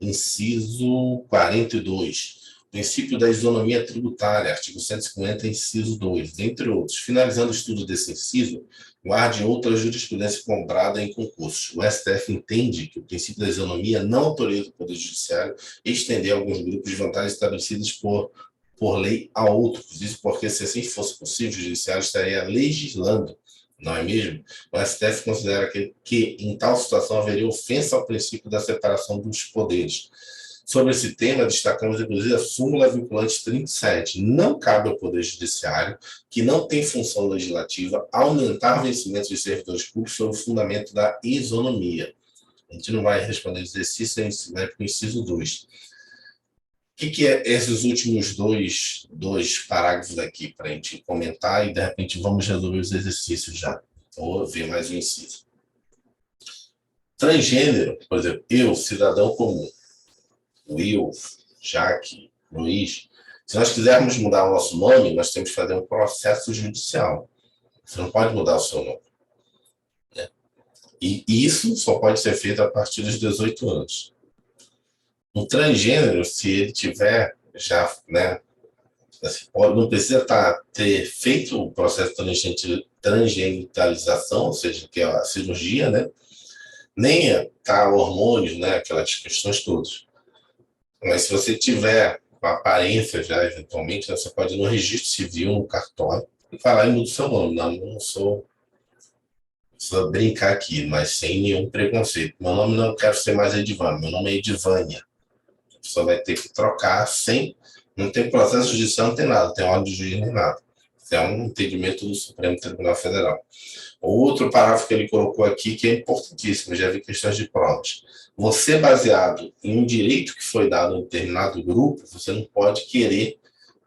inciso 42, o princípio da isonomia tributária, artigo 150, inciso 2, entre outros. Finalizando o estudo desse inciso, guarde outra jurisprudência comprada em concursos. O STF entende que o princípio da isonomia não autoriza o Poder Judiciário estender alguns grupos de vantagens estabelecidas por lei a outros. Isso porque, se assim fosse possível, o Judiciário estaria legislando, não é mesmo? O STF considera que em tal situação, haveria ofensa ao princípio da separação dos poderes. Sobre esse tema, destacamos, inclusive, a súmula vinculante 37. Não cabe ao Poder Judiciário, que não tem função legislativa, aumentar vencimentos de servidores públicos sob o fundamento da isonomia. A gente não vai responder o exercício, a gente vai para o inciso 2. que é esses últimos dois parágrafos aqui para a gente comentar e, de repente, vamos resolver os exercícios já, ou ver mais um inciso. Transgênero, por exemplo, eu, cidadão comum, Will, Jaque, Luiz, se nós quisermos mudar o nosso nome, nós temos que fazer um processo judicial. Você não pode mudar o seu nome. Né? E isso só pode ser feito a partir dos 18 anos. Um transgênero, se ele tiver já, né, assim, não precisa ter feito o processo de transgenitalização, ou seja, que é a cirurgia, né? Nem hormônios, né? Aquelas questões todas. Mas se você tiver com aparência já, eventualmente, você pode ir no registro civil, no cartório, e falar e muda o seu nome. Não sou. Só brincar aqui, mas sem nenhum preconceito. Meu nome não quero ser mais Edivânia, meu nome é Edivânia. A pessoa vai ter que trocar sem. Não tem processo judicial, não tem nada, não tem ordem de juiz nem nada. É um entendimento do Supremo Tribunal Federal. Outro parágrafo que ele colocou aqui, que é importantíssimo, já vi questões de provas. Você, baseado em um direito que foi dado a um determinado grupo, você não pode querer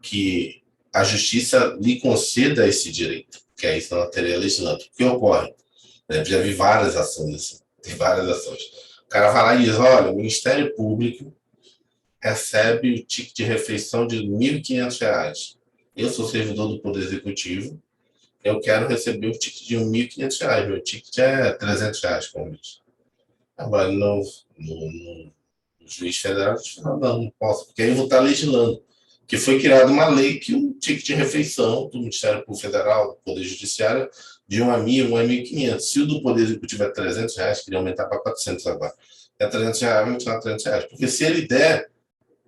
que a justiça lhe conceda esse direito, que aí senão ela teria legislando. O que ocorre? Já vi várias ações assim, tem várias ações. O cara vai lá e diz, olha, o Ministério Público recebe o ticket de refeição de R$ 1.500. Eu sou servidor do Poder Executivo, eu quero receber o ticket de R$ 1.500. Meu ticket é R$ 300 por mês. Agora, no juiz federal, não posso, porque aí eu vou estar legislando. Que foi criada uma lei que o ticket de refeição do Ministério Público Federal, do Poder Judiciário, de 1.000, 1.500. Se o do Poder Executivo é R$ 300, queria aumentar para 400 agora. É R$ 300, vai continuar R$ 300. Porque se ele der,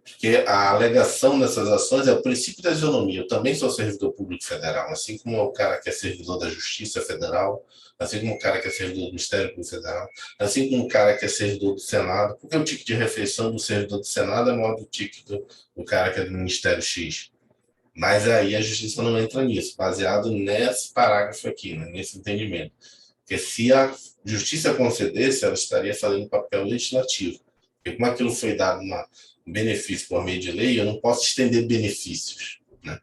porque a alegação dessas ações é o princípio da isonomia. Eu também sou servidor público federal, assim como o cara que é servidor da Justiça Federal, assim como o cara que é servidor do Ministério Público Federal, assim como o cara que é servidor do Senado, porque o ticket de refeição do servidor do Senado é maior do ticket do cara que é do Ministério X. Mas aí a Justiça não entra nisso, baseado nesse parágrafo aqui, né, nesse entendimento. Porque se a Justiça concedesse, ela estaria fazendo papel legislativo. Porque como aquilo foi dado um benefício por meio de lei, eu não posso estender benefícios. Né?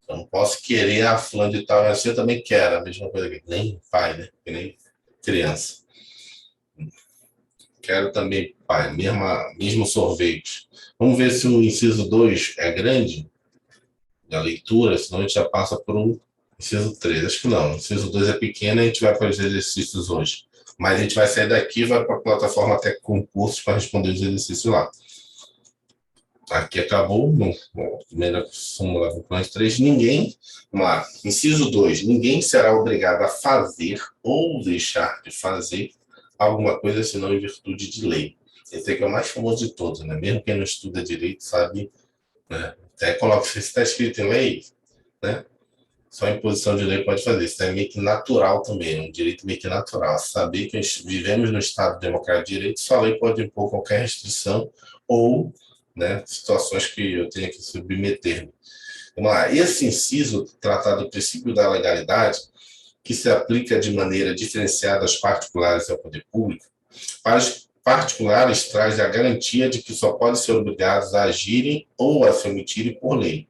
Eu não posso querer a fulano de tal, assim eu também quero, a mesma coisa que nem pai, né? Que nem criança. Quero também pai, mesmo sorvete. Vamos ver se o inciso 2 é grande, da leitura, senão a gente já passa por um inciso 3. Acho que não, o inciso 2 é pequeno e a gente vai para os exercícios hoje. Mas a gente vai sair daqui e vai para a plataforma até concursos para responder os exercícios lá. Aqui acabou, primeira súmula do plano 3, ninguém, vamos lá, inciso 2, ninguém será obrigado a fazer ou deixar de fazer alguma coisa senão em virtude de lei. Esse aqui é o mais famoso de todos, né? Mesmo quem não estuda direito sabe, né? Até coloca, se está escrito em lei, né? Só em posição de lei pode fazer. Isso é meio que natural também, um direito meio que natural. Saber que vivemos no Estado democrático de direito, só a lei pode impor qualquer restrição ou, né, situações que eu tenha que submeter. Vamos lá. Esse inciso, tratado do princípio da legalidade, que se aplica de maneira diferenciada aos particulares e ao poder público, para os particulares traz a garantia de que só podem ser obrigados a agirem ou a se omitirem por lei.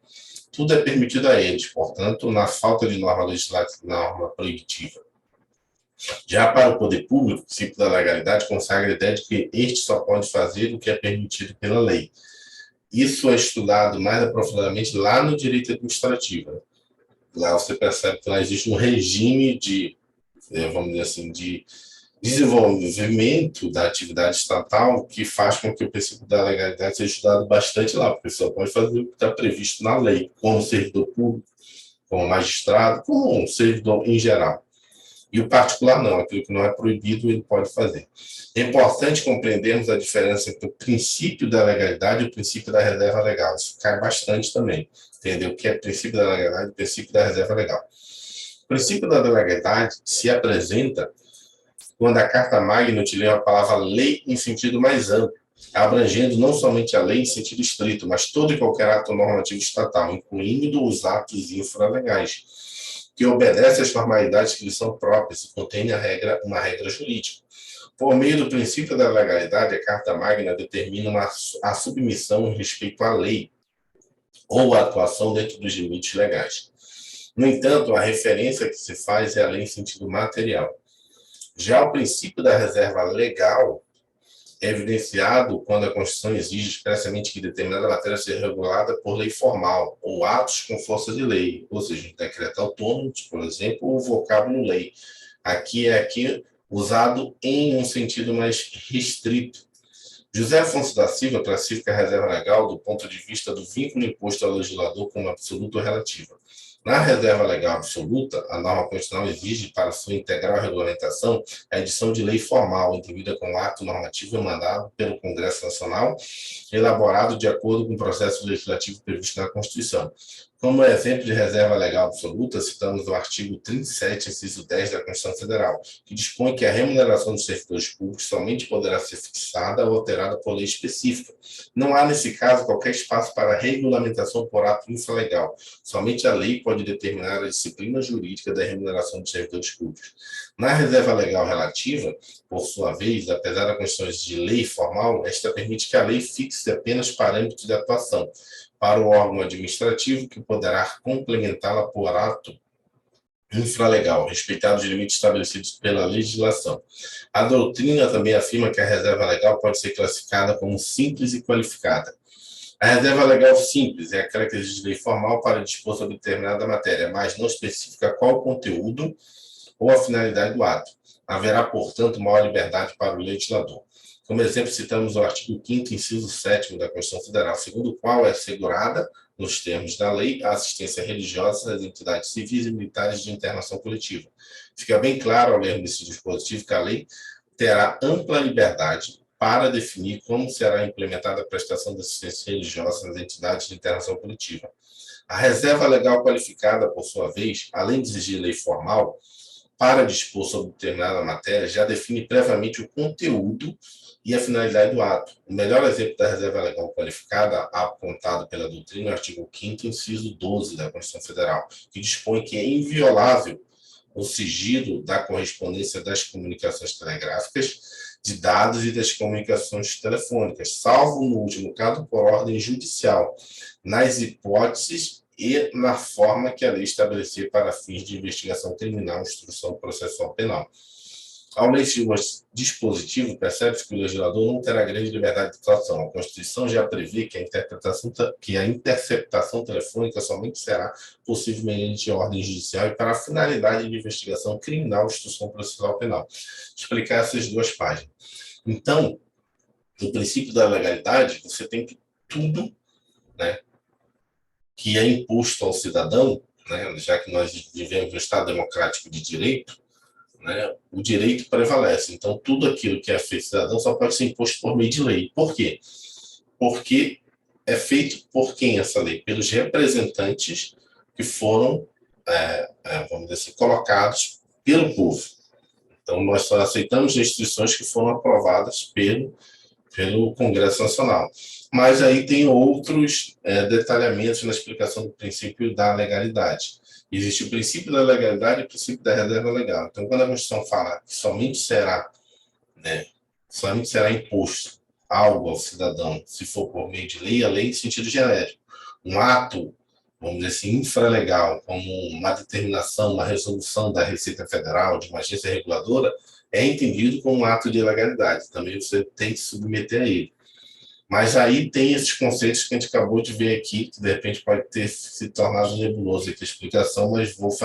Tudo é permitido a eles, portanto, na falta de norma legislativa, norma proibitiva. Já para o poder público, o princípio da legalidade consagra a ideia de que este só pode fazer o que é permitido pela lei. Isso é estudado mais aprofundadamente lá no direito administrativo. Lá você percebe que lá existe um regime de, vamos dizer assim, de desenvolvimento da atividade estatal que faz com que o princípio da legalidade seja estudado bastante lá, porque só pode fazer o que está previsto na lei, como servidor público, como magistrado, como um servidor em geral. E o particular não, aquilo que não é proibido ele pode fazer. É importante compreendermos a diferença entre o princípio da legalidade e o princípio da reserva legal. Isso cai bastante também, entender o que é princípio da legalidade e o princípio da reserva legal. O princípio da legalidade se apresenta quando a Carta Magna utiliza a palavra lei em sentido mais amplo, abrangendo não somente a lei em sentido estrito, mas todo e qualquer ato normativo estatal, incluindo os atos infralegais, que obedecem às formalidades que lhes são próprias e contêm uma regra jurídica. Por meio do princípio da legalidade, a Carta Magna determina a submissão em respeito à lei ou a atuação dentro dos limites legais. No entanto, a referência que se faz é a lei em sentido material. Já o princípio da reserva legal é evidenciado quando a Constituição exige expressamente que determinada matéria seja regulada por lei formal ou atos com força de lei, ou seja, um decreto autônomo, por exemplo, o vocábulo lei. Aqui usado em um sentido mais restrito. José Afonso da Silva classifica a reserva legal do ponto de vista do vínculo imposto ao legislador como absoluta ou relativa. Na reserva legal absoluta, a norma constitucional exige para sua integral regulamentação a edição de lei formal, intervida com ato normativo emanado pelo Congresso Nacional, elaborado de acordo com o processo legislativo previsto na Constituição. Como exemplo de reserva legal absoluta, citamos o artigo 37, inciso 10 da Constituição Federal, que dispõe que a remuneração dos servidores públicos somente poderá ser fixada ou alterada por lei específica. Não há, nesse caso, qualquer espaço para regulamentação por ato infralegal. Somente a lei pode determinar a disciplina jurídica da remuneração dos servidores públicos. Na reserva legal relativa, por sua vez, apesar da Constituição de lei formal, esta permite que a lei fixe apenas parâmetros de atuação para o órgão administrativo, que poderá complementá-la por ato infralegal, respeitados os limites estabelecidos pela legislação. A doutrina também afirma que a reserva legal pode ser classificada como simples e qualificada. A reserva legal simples é aquela que exige lei formal para dispor sobre determinada matéria, mas não especifica qual o conteúdo ou a finalidade do ato. Haverá, portanto, maior liberdade para o legislador. Como exemplo, citamos o artigo 5º, inciso 7º da Constituição Federal, segundo o qual é assegurada, nos termos da lei, a assistência religiosa das entidades civis e militares de internação coletiva. Fica bem claro, ao ler nesse dispositivo, que a lei terá ampla liberdade para definir como será implementada a prestação de assistência religiosa nas entidades de internação coletiva. A reserva legal qualificada, por sua vez, além de exigir lei formal, para dispor sobre determinada matéria, já define previamente o conteúdo e a finalidade do ato. O melhor exemplo da reserva legal qualificada, apontado pela doutrina, é o artigo 5º, inciso 12 da Constituição Federal, que dispõe que é inviolável o sigilo da correspondência das comunicações telegráficas, de dados e das comunicações telefônicas, salvo, no último caso, por ordem judicial, nas hipóteses e na forma que a lei estabelecer para fins de investigação criminal, instrução processual penal. Ao ler este dispositivo, percebe-se que o legislador não terá grande liberdade de atuação. A Constituição já prevê que a interceptação telefônica somente será possível mediante ordem judicial e para a finalidade de investigação criminal, instrução processual penal. Explicar essas duas páginas. Então, no princípio da legalidade, você tem que tudo, né, que é imposto ao cidadão, né, já que nós vivemos um Estado democrático de direito, né, o direito prevalece. Então, tudo aquilo que é feito cidadão só pode ser imposto por meio de lei. Por quê? Porque é feito por quem essa lei? Pelos representantes que foram, vamos dizer assim, colocados pelo povo. Então, nós só aceitamos instituições que foram aprovadas pelo Congresso Nacional. Mas aí tem outros detalhamentos na explicação do princípio da legalidade. Existe o princípio da legalidade e o princípio da reserva legal. Então, quando a Constituição fala que somente será imposto algo ao cidadão se for por meio de lei, a lei em sentido genérico. Um ato, vamos dizer assim, infralegal, como uma determinação, uma resolução da Receita Federal, de uma agência reguladora, é entendido como um ato de ilegalidade. Também você tem que submeter a ele. Mas aí tem esses conceitos que a gente acabou de ver aqui, que de repente pode ter se tornado nebuloso aqui a explicação, mas vou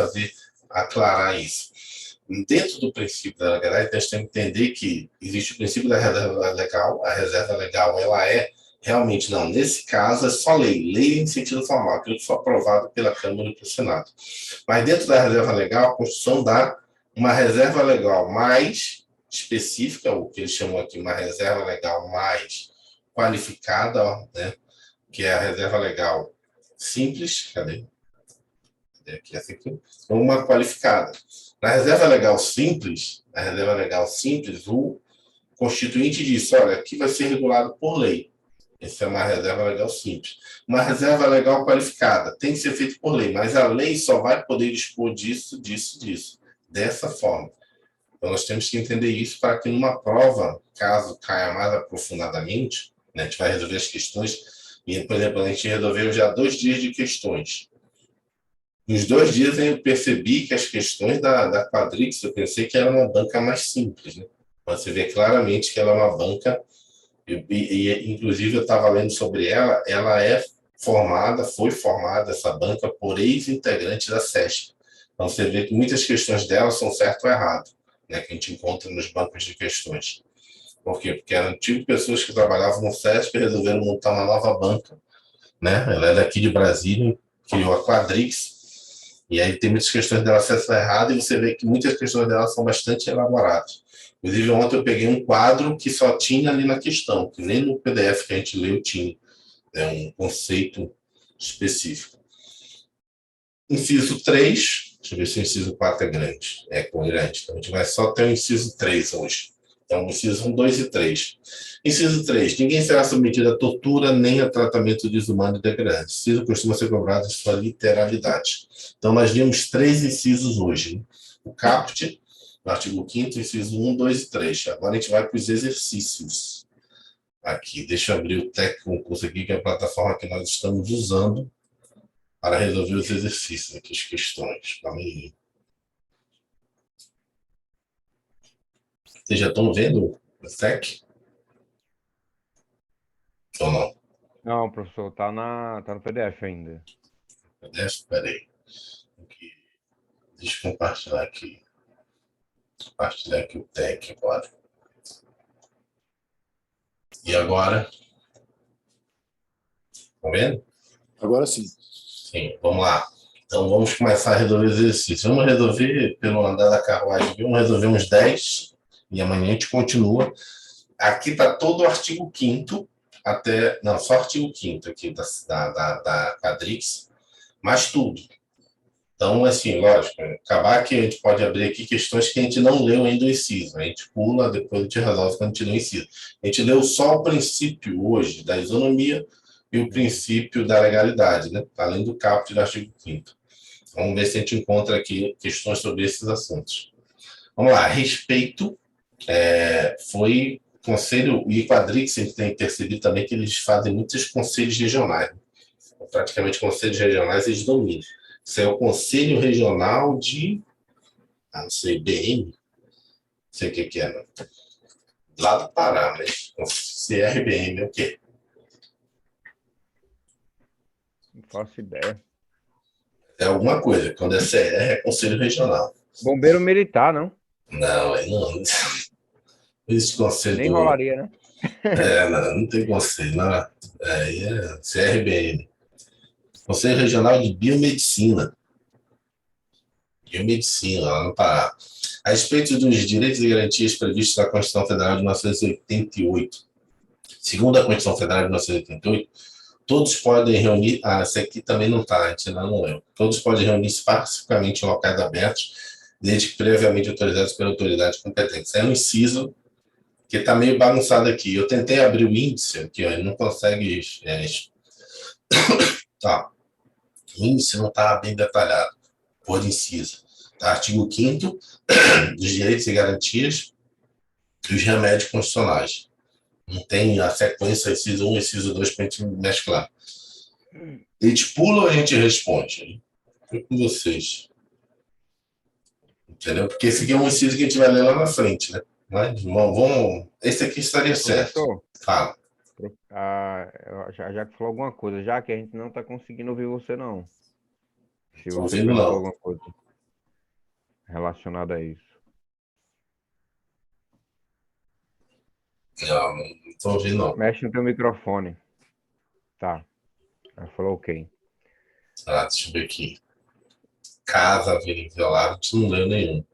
aclarar isso. Dentro do princípio da legalidade, nós temos que entender que existe o princípio da reserva legal. A reserva legal, ela é realmente, não, nesse caso é só lei em sentido formal, aquilo que foi aprovado pela Câmara e pelo Senado. Mas dentro da reserva legal, a Constituição dá uma reserva legal mais específica, o que eles chamam aqui uma reserva legal mais qualificada, né, que é a reserva legal simples, cadê aqui, essa aqui, uma qualificada. Na reserva legal simples, o constituinte diz, olha, aqui vai ser regulado por lei. Essa é uma reserva legal simples. Uma reserva legal qualificada tem que ser feita por lei, mas a lei só vai poder dispor disso, dessa forma. Então, nós temos que entender isso para que numa prova, caso caia mais aprofundadamente, né, a gente vai resolver as questões, e, por exemplo, a gente resolveu já 2 dias de questões. Nos 2 dias eu percebi que as questões da Quadrix, eu pensei que era uma banca mais simples, né? Mas você vê claramente que ela é uma banca, inclusive eu estava lendo sobre ela foi formada, essa banca, por ex-integrantes da SESP. Então você vê que muitas questões dela são certo ou errado, né, que a gente encontra nos bancos de questões. Por quê? Porque eram tipo pessoas que trabalhavam no SESP e resolveram montar uma nova banca, né? Ela é daqui de Brasília, criou a Quadrix, e aí tem muitas questões dela acesso errado, e você vê que muitas questões dela são bastante elaboradas. Inclusive, ontem eu peguei um quadro que só tinha ali na questão, que nem no PDF que a gente leu tinha, né, um conceito específico. Inciso 3, deixa eu ver se o inciso 4 é grande. É grande, então a gente vai só ter o inciso 3 hoje. Então, inciso 1, 2 e 3. Inciso 3. Ninguém será submetido a tortura nem a tratamento desumano e degradante. Inciso costuma ser cobrado em sua literalidade. Então, nós vimos 3 incisos hoje. O caput, no artigo 5º, inciso 1, 2 e 3. Agora a gente vai para os exercícios. Aqui, deixa eu abrir o TEC Concurso aqui, que é a plataforma que nós estamos usando para resolver os exercícios aqui, as questões. Calma aí. Vocês já estão vendo o TEC? Ou não? Não, professor, tá no PDF ainda. Espera aí. Deixa eu compartilhar aqui. Compartilhar aqui o TEC agora. E agora? Estão vendo? Agora sim. Sim, vamos lá. Então vamos começar a resolver os exercícios. Vamos resolver, pelo andar da carruagem, vamos resolver uns 10 e amanhã a gente continua. Aqui está todo o artigo 5º até. Não, só o artigo 5º aqui da Quadrix, mas tudo. Então, assim, lógico, acabar que a gente pode abrir aqui questões que a gente não leu ainda o inciso. A gente pula, depois a gente resolve quando a gente lê o inciso. A gente leu só o princípio hoje da isonomia e o princípio da legalidade, né? Além do caput do artigo 5º. Vamos ver se a gente encontra aqui questões sobre esses assuntos. Vamos lá. Respeito foi conselho, e Quadrix, a gente tem percebido também que eles fazem muitos conselhos regionais. Praticamente conselhos regionais eles dominam. Isso é o Conselho Regional de, não sei, BM, não sei o que é, não. Lá do Pará, mas CRBM é o quê? Não faço ideia. É alguma coisa. Quando é CR, é Conselho Regional. Bombeiro militar, não? Não, aí não. Esse conselho Nem rolaria, né? não tem conselho, não. Aí é CRBM. Conselho Regional de Biomedicina. Biomedicina, lá no Pará. A respeito dos direitos e garantias previstos na Constituição Federal de 1988. Segundo a Constituição Federal de 1988, todos podem reunir. Essa aqui também não está, a gente ainda não leu. Todos podem reunir-se pacificamente em locais abertos, desde que previamente autorizados pela autoridade competente. Isso é um inciso que está meio bagunçado aqui. Eu tentei abrir o índice aqui, ó, ele não consegue. O índice não está bem detalhado, por inciso. Tá, artigo 5º dos direitos e garantias e os remédios constitucionais. Não tem a sequência inciso 1 e inciso 2 para a gente mesclar. A gente pula ou a gente responde? Fico com vocês. Entendeu? Porque esse aqui é um inciso que a gente vai ler lá na frente, né? Mas vamos. Esse aqui estaria certo. Professor, Fala. já que falou alguma coisa, já que a gente não está conseguindo ouvir você, não. Se Tô você ouvindo, perguntou não. alguma coisa relacionada a isso. Não estou ouvindo, não. Mexe no teu microfone. Tá. Ela falou ok. Deixa eu ver aqui. Casa, avenida violada, a gente não leu nenhum.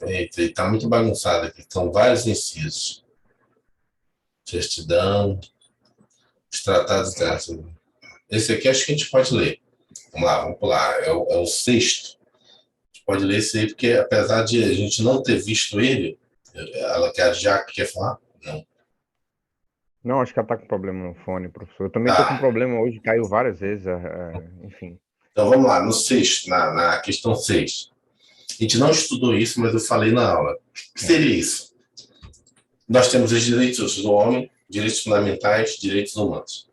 Eita, ele está muito bagunçado aqui. São vários incisos. Certidão, os tratados dessa. Esse aqui acho que a gente pode ler. Vamos lá, vamos pular. É o sexto. A gente pode ler esse aí, porque apesar de a gente não ter visto ele, ela quer já quer falar? Não. Não, acho que ela tá com problema no fone, professor. Eu também tô com problema hoje, caiu várias vezes, enfim. Então vamos lá, no sexto, na questão 6. A gente não estudou isso, mas eu falei na aula. O que seria isso? Nós temos os direitos do homem, direitos fundamentais, direitos humanos.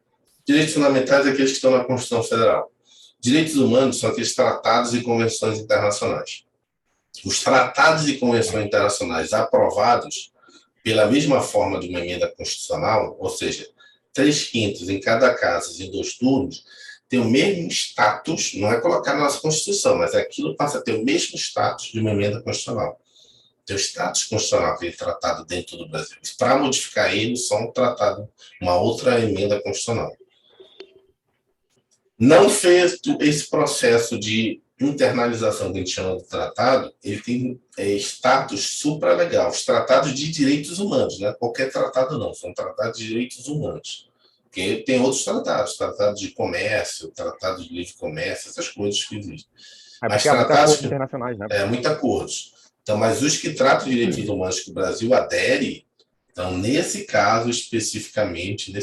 Direitos fundamentais é aqueles que estão na Constituição Federal. Direitos humanos são aqueles tratados e convenções internacionais. Os tratados e convenções internacionais aprovados pela mesma forma de uma emenda constitucional, ou seja, 3/5 em cada casa em 2 turnos, tem o mesmo status, não é colocar na nossa Constituição, mas aquilo passa a ter o mesmo status de uma emenda constitucional. Tem o status constitucional, aquele tratado dentro do Brasil. Para modificar ele, só um tratado, uma outra emenda constitucional. Não feito esse processo de internalização que a gente chama do tratado, ele tem status supralegal. Os tratados de direitos humanos, não é qualquer tratado não, são tratados de direitos humanos. Porque tem outros tratados de comércio, tratados de livre comércio, essas coisas que existem. Mas tratados internacionais, né? Muitos acordos. Então, mas os que tratam de direitos humanos que o Brasil adere, então, nesse caso especificamente,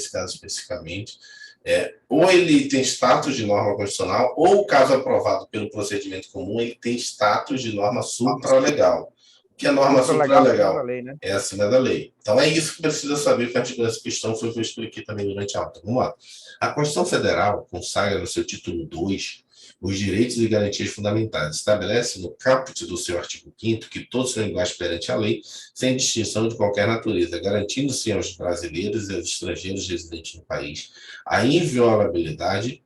ou ele tem status de norma constitucional, ou, caso aprovado pelo procedimento comum, ele tem status de norma supralegal. O que é norma supralegal? Né? É acima da lei. Então, é isso que precisa saber para articular essa questão, foi o que eu expliquei também durante a aula. Então, vamos lá. A Constituição Federal consagra no seu título 2 os direitos e garantias fundamentais. Estabelece no caput do seu artigo 5º que todos são iguais perante a lei, sem distinção de qualquer natureza, garantindo-se aos brasileiros e aos estrangeiros residentes no país a inviolabilidade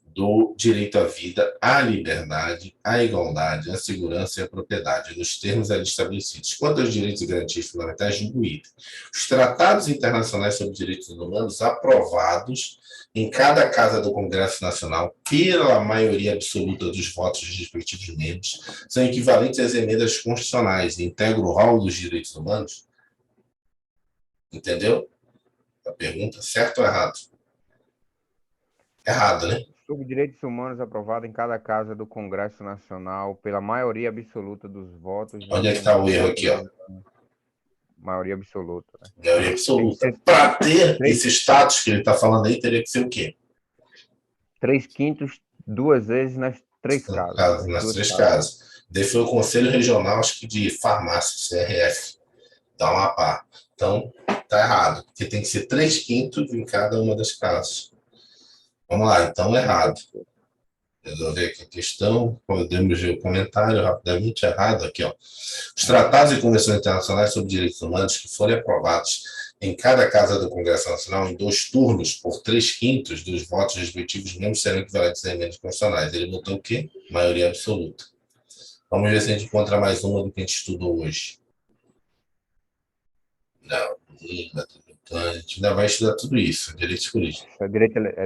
do direito à vida, à liberdade, à igualdade, à segurança e à propriedade, nos termos ali estabelecidos. Quanto aos direitos e garantias fundamentais, julgo item. Os tratados internacionais sobre direitos humanos aprovados em cada casa do Congresso Nacional, pela maioria absoluta dos votos dos respectivos membros, são equivalentes às emendas constitucionais e integram o rol dos direitos humanos? Entendeu? A pergunta, certo ou errado? Errado, né? Sobre direitos humanos aprovado em cada casa do Congresso Nacional pela maioria absoluta dos votos. Onde é que está o erro aqui, ó? Maioria absoluta. Né? Maioria absoluta. Para ter esse status que ele está falando aí, teria que ser o quê? 3/5, 2 vezes nas 3 casas. Nas 3 casas. Daí foi o Conselho Regional, acho que de Farmácia, CRF, da Amapá. Então, tá errado, porque tem que ser 3/5 em cada uma das casas. Vamos lá, então errado. Resolver aqui a questão, podemos ver o comentário rapidamente, errado aqui, ó. Os tratados e convenções internacionais sobre direitos humanos que forem aprovados em cada casa do Congresso Nacional em 2 turnos por 3/5 dos votos respectivos membros serão equivalentes a emendas constitucionais. Ele botou o quê? Maioria absoluta. Vamos ver se a gente encontra mais uma do que a gente estudou hoje. Não, então a gente ainda vai estudar tudo isso, direitos políticos. É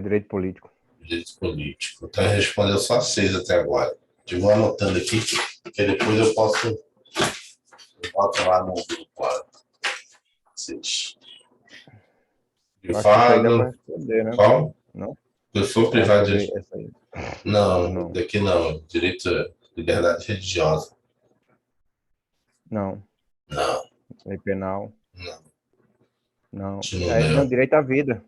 direito político. Direito político. Então, ele respondeu só 6 até agora. Eu vou anotando aqui, que depois eu posso... Eu boto lá no grupo. 6. Privado... Né? Qual? Não? Pessoa privada de... Não, daqui não. Direito à liberdade religiosa. Não. Lei penal. Não. Não, direito à vida.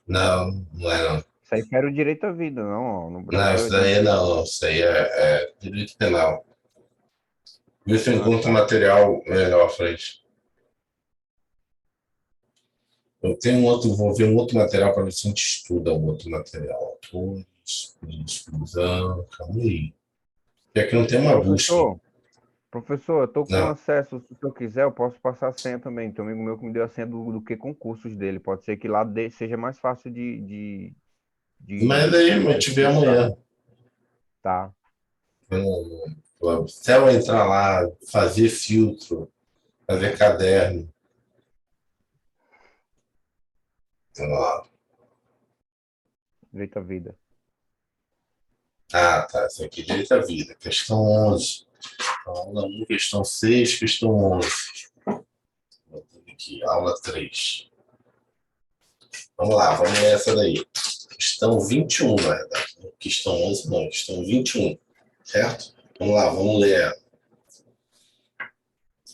Não é não. Isso aí fere o direito à vida, não. No Brasil, não, isso daí não. Isso aí é direito penal. Vê se eu encontro material melhor à frente. Eu tenho vou ver um outro material para ver se a gente estuda um outro material. Autores, exclusão, calma aí. Porque aqui não tem uma busca. Professor, eu estou com acesso, se eu quiser, eu posso passar a senha também. Tem um amigo meu que me deu a senha do que concursos dele. Pode ser que lá seja mais fácil de Mas aí eu te ver amanhã. Tá. Se eu entrar lá, fazer filtro, fazer caderno. Vamos lá. Direito à vida. Ah, tá. Essa aqui, direito à vida. Questão 11. Aula 1, questão 6, questão 11. Aqui, aula 3. Vamos lá, vamos ler essa daí. Questão 21, na verdade. Questão 11 não, questão 21. Certo? Vamos lá, vamos ler ela.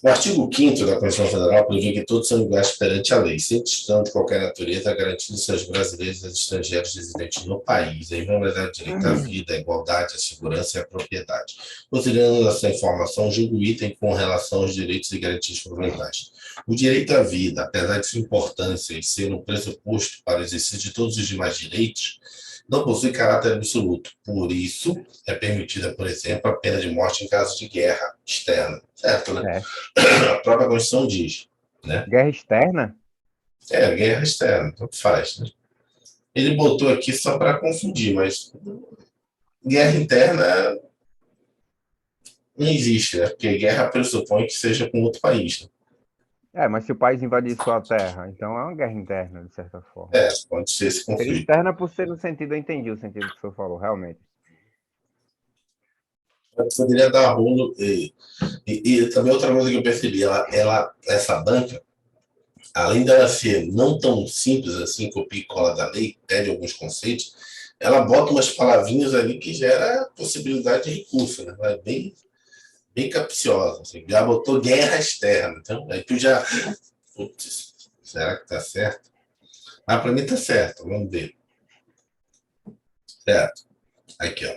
O artigo 5º da Constituição Federal prevê que todos são iguais perante a lei, sem distinção de qualquer natureza, garantindo-se aos brasileiros e aos estrangeiros residentes no país a invulnerabilidade do direito à vida, à igualdade, à segurança e à propriedade. Considerando essa informação, julgo o item com relação aos direitos e garantias fundamentais. O direito à vida, apesar de sua importância e ser um pressuposto para o exercício de todos os demais direitos, não possui caráter absoluto. Por isso, é permitida, por exemplo, a pena de morte em caso de guerra externa. Certo, né? A própria Constituição diz, né? Guerra externa? Guerra externa, tanto faz, né? Ele botou aqui só para confundir, mas guerra interna não existe, né? Porque guerra pressupõe que seja com outro país, né? Mas se o país invadir sua terra, então é uma guerra interna, de certa forma. Pode ser esse Seria conflito. externa por ser no sentido, eu entendi o sentido que o senhor falou, realmente. Eu poderia dar rolo. E também outra coisa que eu percebi, essa banca, além dela ser não tão simples assim, copia e cola da lei, pede alguns conceitos, ela bota umas palavrinhas ali que gera possibilidade de recurso, né? Ela é bem capciosa. Assim. Já botou guerra externa. Então, aí tu já. Putz, será que tá certo? Mas para mim tá certo, vamos ver. Certo. Aqui, ó.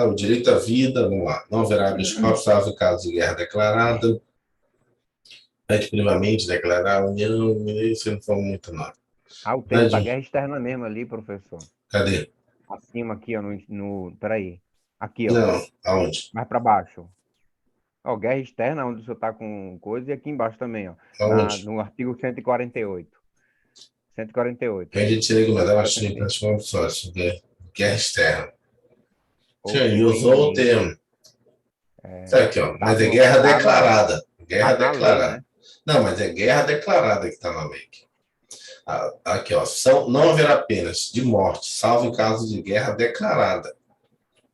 O direito à vida, vamos lá. Não haverá habeas corpus, salvo em caso de guerra declarada. Pede privamente declarar a união, isso não foi muito, não. O termo da guerra externa mesmo ali, professor. Cadê? Acima aqui, ó, peraí. Aqui, ó. Não, aonde? Mais para baixo. Ó, guerra externa, onde o senhor tá com coisa, e aqui embaixo também, ó. No artigo 148. 148. A gente recomendava a sócio, guerra externa. Ele usou o termo. Aqui, ó. Mas é guerra declarada. Guerra declarada. Lei, né? Não, mas é guerra declarada que está na lei. Aqui, ó. Não haverá penas de morte, salvo em caso de guerra declarada.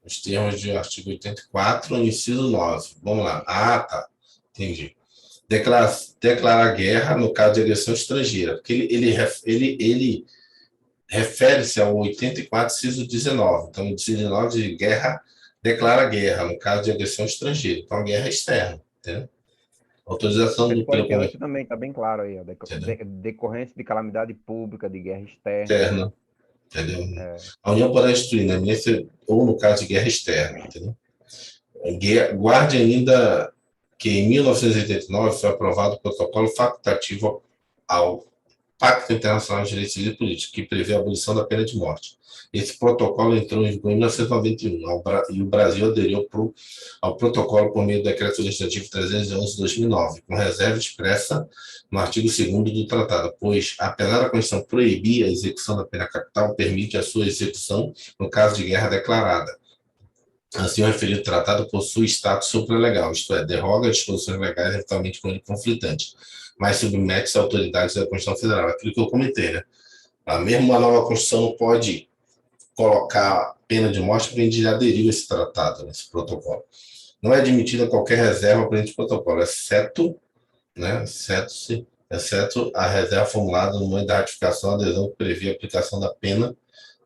Os termos do artigo 84, inciso 9. Vamos lá. Tá. Entendi. Declarar guerra no caso de agressão estrangeira. Porque ele refere-se ao 84, inciso 19. Então, o inciso 19 de guerra declara guerra, no caso de agressão estrangeira. Então, a guerra externa. Entendeu? Autorização do 48 também está bem claro aí. Ó, decorrência de calamidade pública, de guerra externa. Entendeu? A União poderá instituir, né, ou no caso de guerra externa. Entendeu? Guarde ainda que em 1989 foi aprovado o protocolo facultativo ao Pacto Internacional de Direitos Civis e Políticos, que prevê a abolição da pena de morte. Esse protocolo entrou em vigor em 1991 e o Brasil aderiu ao protocolo por meio do Decreto Legislativo 311 de 2009, com reserva expressa no artigo 2º do tratado, pois, apesar da Constituição proibir a execução da pena capital, permite a sua execução no caso de guerra declarada. Assim, o referido tratado possui status supralegal, isto é, derroga disposições legais eventualmente conflitantes, mas submete-se a autoridades da Constituição Federal. Aquilo que eu comentei, né? Mesmo a nova Constituição não pode colocar pena de morte porque a gente já aderiu a esse tratado, esse protocolo. Não é admitida qualquer reserva para esse protocolo, exceto a reserva formulada no momento da ratificação, a adesão que prevê a aplicação da pena.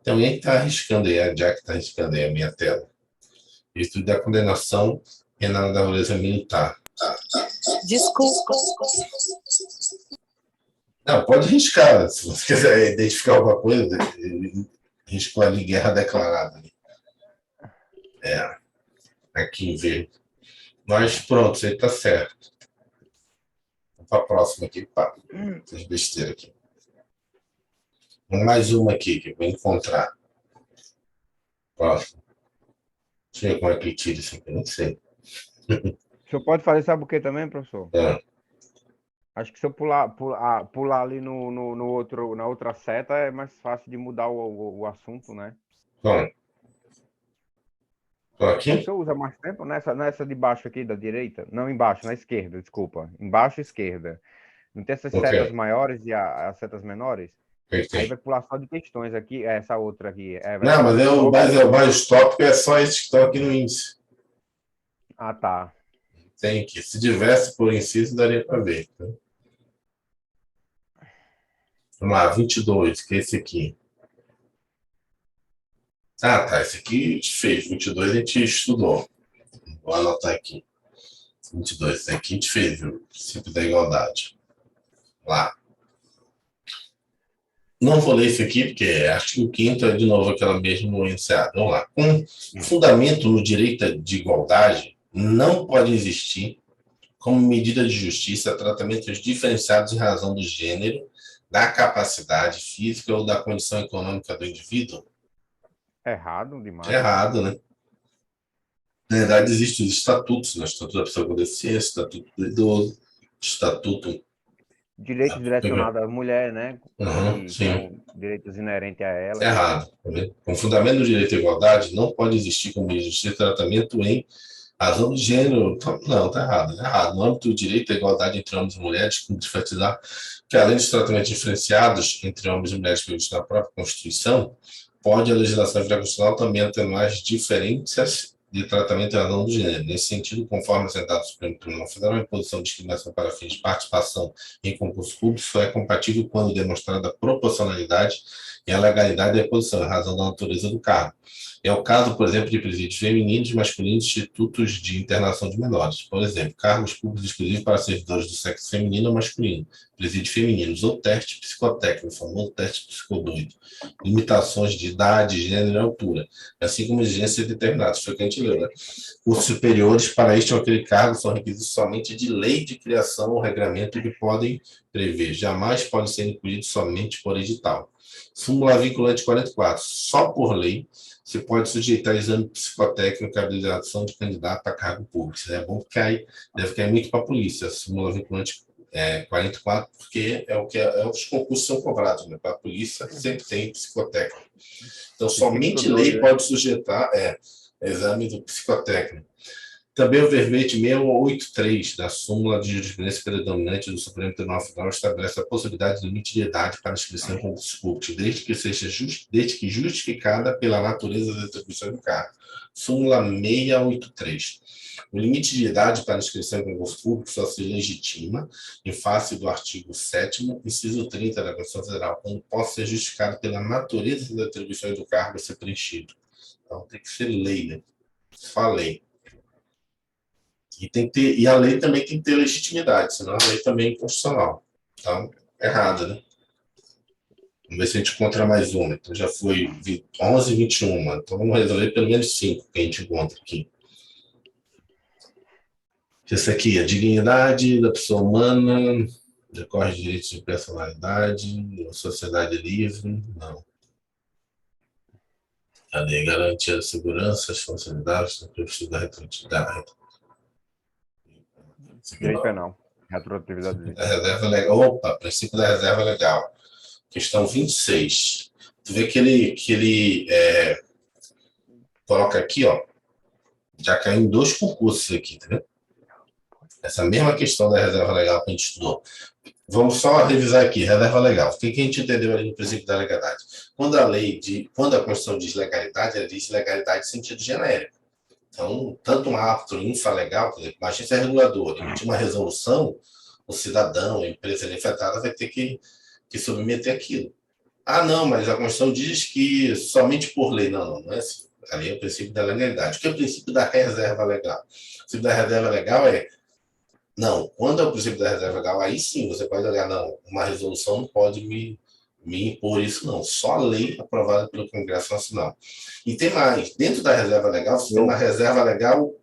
Tem alguém que está arriscando aí, a Jack está arriscando aí a minha tela. Isso da condenação penal da violência militar. Desculpa. Não, pode riscar. Se você quiser identificar alguma coisa, riscou ali guerra declarada. Aqui em verde. Mas pronto, isso aí tá certo. Vamos para a próxima aqui. Essas besteiras aqui. Mais uma aqui que eu vou encontrar. Próximo. Deixa eu ver como é que tira isso aqui, não sei. O senhor pode fazer, sabe o que também, professor? Acho que se eu pular ali na outra seta, é mais fácil de mudar o assunto, né? Bom. Tô aqui? O senhor usa mais tempo nessa de baixo aqui, da direita? Não, embaixo, na esquerda, desculpa. Embaixo, esquerda. Não tem essas setas maiores e as setas menores? Aí vai pular só de questões aqui, essa outra aqui. Não, mas o tópico é só esses que estão aqui no índice. Tá. Tem que, se tivesse por inciso, daria para ver. Tá? Vamos lá, 22, que é esse aqui. Tá, esse aqui a gente fez. 22 a gente estudou. Vou anotar aqui. 22, aqui a gente fez, viu? O princípio da igualdade. Lá. Não vou ler isso aqui, porque artigo 5º é, de novo, aquela mesmo enunciado. Vamos lá. Com fundamento no direito de igualdade, não pode existir, como medida de justiça, tratamentos diferenciados em razão do gênero, da capacidade física ou da condição econômica do indivíduo. Errado demais. Errado, né? Na verdade, existem os estatutos, né? Estatuto da pessoa com deficiência, Estatuto do idoso, Estatuto... Direito direcionado à mulher, né? Uhum, que sim. são direitos inerentes a ela. Errado. Com fundamento do direito à igualdade, não pode existir como justiça tratamento em razão do gênero. Não, está errado. É errado. No âmbito do direito à igualdade entre homens e mulheres, como enfatizar que, além dos tratamentos diferenciados entre homens e mulheres previstos na própria Constituição, pode a legislação infraconstitucional também atenuar as diferenças de tratamento em razão do gênero. Nesse sentido, conforme assentado do Supremo Tribunal Federal, a imposição de discriminação para fins de participação em concurso público só é compatível quando demonstrada a proporcionalidade e a legalidade da imposição, em razão da natureza do cargo. É o caso, por exemplo, de presídios femininos e masculinos, institutos de internação de menores. Por exemplo, cargos públicos exclusivos para servidores do sexo feminino ou masculino, presídios femininos, ou teste psicotécnico, o famoso teste psicodoido, limitações de idade, gênero e altura, assim como exigências determinadas. Foi o que a gente leu, né? Cursos superiores para este ou aquele cargo são requisitos somente de lei de criação ou regramento que podem prever. Jamais podem ser incluídos somente por edital. Súmula vinculante 44. Só por lei se pode sujeitar exame psicotécnico à habilitação de candidato a cargo público. Isso é bom porque aí deve cair muito para a polícia. Súmula vinculante 44, porque é o que os concursos são cobrados, né? Para a polícia sempre tem psicotécnico. Então, somente lei pode sujeitar exame do psicotécnico. Também o verbete 683 da súmula de jurisprudência predominante do Supremo Tribunal Federal estabelece a possibilidade de limite de idade para inscrição em concursos públicos, desde que justificada pela natureza da atribuição do cargo. Súmula 683. O limite de idade para inscrição em concurso público só se legitima em face do artigo 7º, inciso 30 da Constituição Federal, quando possa ser justificado pela natureza da atribuição do cargo a ser preenchido. Então, tem que ser lei, né? Só lei. E a lei também tem que ter legitimidade, senão a lei também é inconstitucional. Então, errado, né? Vamos ver se a gente encontra mais uma. Então, já foi 11 e 21. Então, vamos resolver pelo menos 5 que a gente encontra aqui. Esse aqui, a dignidade da pessoa humana, decorre de direitos de personalidade, sociedade livre, não. A lei garante a segurança, as responsabilidades, a privacidade da Direito penal. Retroatividade. A reserva legal. Opa, princípio da reserva legal. Questão 26. Tu vê que ele coloca aqui, ó. Já caiu em 2 concursos aqui, tá vendo? Essa mesma questão da reserva legal que a gente estudou. Vamos só revisar aqui, reserva legal. O que a gente entendeu ali no princípio da legalidade? Quando a Constituição diz legalidade, ela diz legalidade em sentido genérico. Então, tanto um ato infralegal, por exemplo, a agência reguladora emitir uma resolução, o cidadão, a empresa afetada vai ter que submeter aquilo. Ah, não, mas a Constituição diz que somente por lei. Não é assim. Ali é o princípio da legalidade. O que é o princípio da reserva legal? O princípio da reserva legal não, quando é o princípio da reserva legal, aí sim, você pode olhar, não, uma resolução não pode me impor isso, não. Só a lei aprovada pelo Congresso Nacional. E tem mais, dentro da reserva legal, você tem uma reserva legal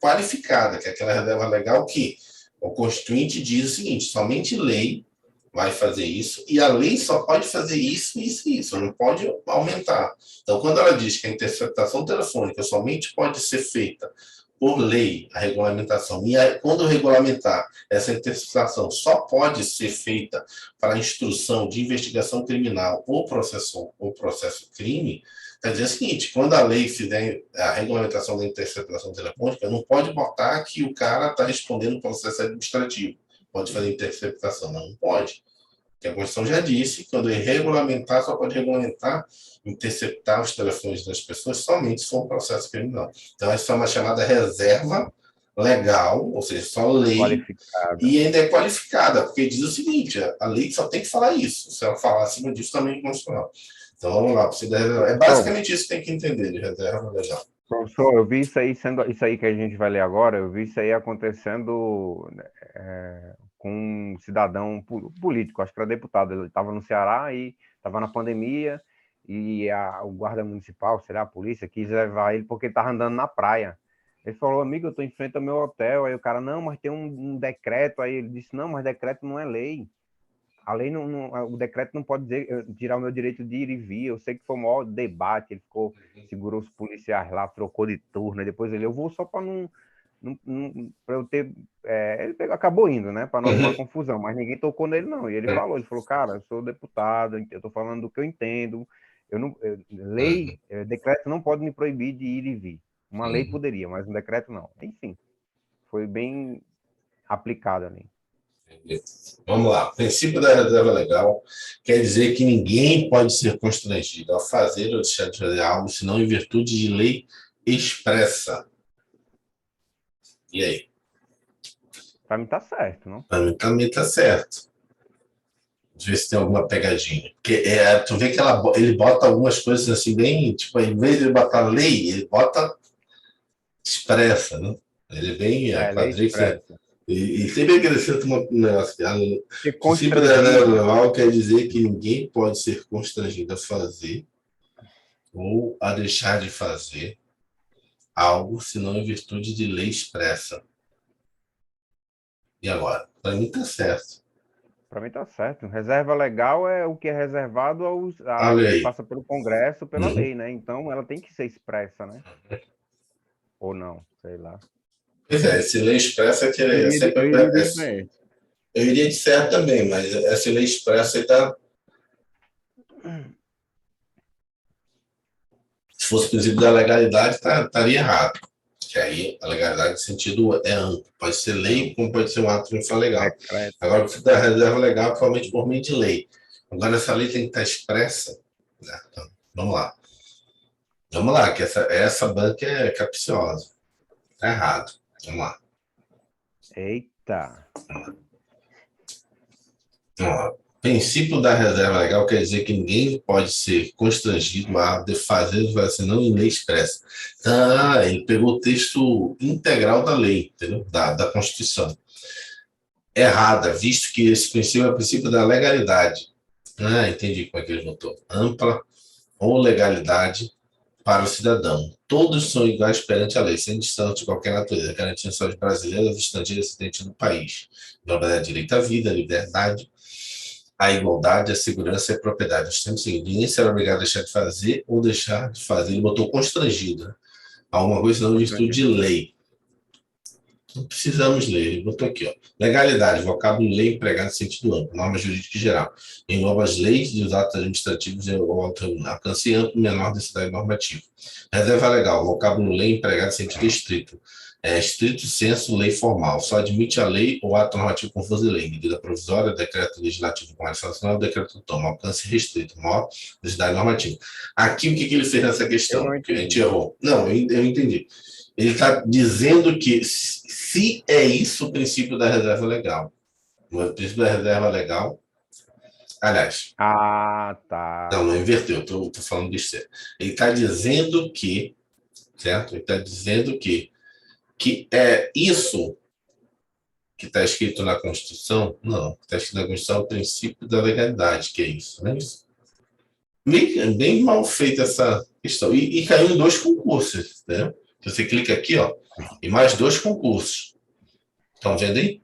qualificada, que é aquela reserva legal que o Constituinte diz o seguinte, somente lei vai fazer isso, e a lei só pode fazer isso, isso e isso, não pode aumentar. Então, quando ela diz que a interceptação telefônica somente pode ser feita por lei, a regulamentação, e quando regulamentar, essa interceptação só pode ser feita para instrução de investigação criminal ou processo crime, quer dizer o seguinte, quando a lei fizer a regulamentação da interceptação telefônica, não pode botar que o cara está respondendo processo administrativo, pode fazer interceptação, não pode. Porque a Constituição já disse que quando regulamentar, só pode regulamentar, interceptar os telefones das pessoas somente se for um processo criminal. Então, essa é uma chamada reserva legal, ou seja, só lei, e ainda é qualificada, porque diz o seguinte, a lei só tem que falar isso, se ela falar acima disso, também é inconstitucional. Então, vamos lá, é basicamente isso que tem que entender de reserva legal. Professor, eu vi isso aí sendo, isso aí que a gente vai ler agora, eu vi isso aí acontecendo com um cidadão político, acho que era deputado, ele estava no Ceará e estava na pandemia e o guarda municipal, sei lá, a polícia, quis levar ele porque ele estava andando na praia. Ele falou, amigo, eu estou em frente ao meu hotel. Aí o cara, não, mas tem um decreto. Aí ele disse, não, mas decreto não é lei. A lei o decreto não pode tirar o meu direito de ir e vir. Eu sei que foi o maior debate, ele segurou os policiais lá, trocou de turno, e depois eu vou só para para eu ter. Ele acabou indo, né? Para não arrumar confusão, mas ninguém tocou nele, não. E ele falou, cara, eu sou deputado, eu estou falando do que eu entendo. Eu não, lei, decreto não pode me proibir de ir e vir. Uma lei poderia, mas um decreto não. Enfim, foi bem aplicado ali. Vamos lá. O princípio da reserva legal quer dizer que ninguém pode ser constrangido a fazer ou deixar de fazer algo, senão em virtude de lei expressa. E aí? Para mim tá certo, não? Para mim também está certo. Deixa eu ver se tem alguma pegadinha. Porque tu vê que ele bota algumas coisas assim, bem, tipo, em vez de ele botar lei, ele bota expressa, né? Ele vem a Lei quadrícia. expressa. E sempre acrescenta um negócio. Ser O princípio da reserva constrangido. legal quer dizer que ninguém pode ser constrangido a fazer ou a deixar de fazer algo, senão em virtude de lei expressa. E agora? Para mim está certo. Para mim tá certo. Reserva legal é o que é reservado Olha que aí. passa pelo Congresso, pela Uhum. lei, né? Então ela tem que ser expressa, né? Ou não, sei lá. Pois é, esse lei expressa é que é sempre. Eu iria de inverso. Eu iria de certo também, mas essa lei expressa está. Se fosse o princípio da legalidade, estaria errado. Que aí a legalidade, no sentido, é amplo. Pode ser lei, como pode ser um ato infralegal. Decreto. Agora, o princípio da reserva legal, provavelmente por meio de lei. Agora, essa lei tem que estar expressa. Né? Então, vamos lá. Vamos lá, que essa banca é capciosa. Está errado. Vamos lá. Eita. Ó, princípio da reserva legal quer dizer que ninguém pode ser constrangido a fazer senão em lei expressa. Ah, ele pegou o texto integral da lei, entendeu? Da Constituição. Errada, visto que esse princípio é o princípio da legalidade. Ah, entendi como é que ele botou. Ampla ou legalidade para o cidadão. Todos são iguais perante a lei, sem distinção de qualquer natureza, garantindo só de brasileiros e estrangeiros residentes no país. Igualdade, direito à vida, liberdade, a igualdade, a segurança e a propriedade. Os tempos seguintes, ninguém será obrigado a deixar de fazer ou deixar de fazer. Ele botou constrangido, né? Alguma coisa não em virtude de lei. Não precisamos ler, ele botou aqui, ó. Legalidade, vocábulo lei empregado em sentido amplo, norma jurídica geral. Engloba as leis e os atos administrativos e o alcance amplo menor densidade normativa. Reserva legal, vocábulo lei empregado em sentido estrito. Estrito senso, lei formal. Só admite a lei ou ato normativo confuso de lei. Medida provisória, decreto legislativo com mais nacional, decreto toma. Alcance restrito, maior densidade normativa. Aqui, o que ele fez nessa Eu questão? não Que a gente entendi. errou. Não, eu entendi. Ele está dizendo que se é isso o princípio da reserva legal. O princípio da reserva legal. Aliás, Ah, tá. não inverteu, estou falando besteira. Ele está dizendo que, certo? Ele está dizendo que é isso que está escrito na Constituição. Não, está escrito na Constituição é o princípio da legalidade, que é isso, não é isso? Bem mal feita essa questão. E caiu em 2 concursos, né? Você clica aqui, ó, e mais 2 concursos. Estão vendo aí?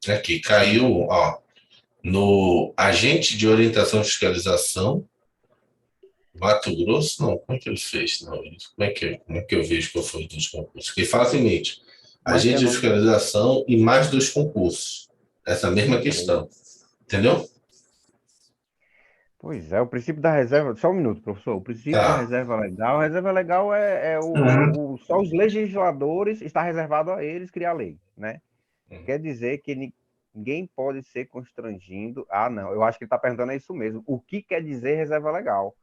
Aqui, caiu, ó, no agente de orientação e fiscalização, Mato Grosso, não, como é que ele fez? Não, como é que eu vejo qual foi dos concursos? Porque fala o seguinte, Como é que é agente o de nome? fiscalização e mais 2 concursos. Essa mesma questão. Entendeu? Pois é, o princípio da reserva. Só um minuto, professor. O princípio da Tá. reserva legal. A reserva legal só os legisladores, está reservado a eles criar lei, né? Quer dizer que ninguém pode ser constrangindo. Ah, não, eu acho que ele está perguntando é isso mesmo. O que quer dizer reserva legal?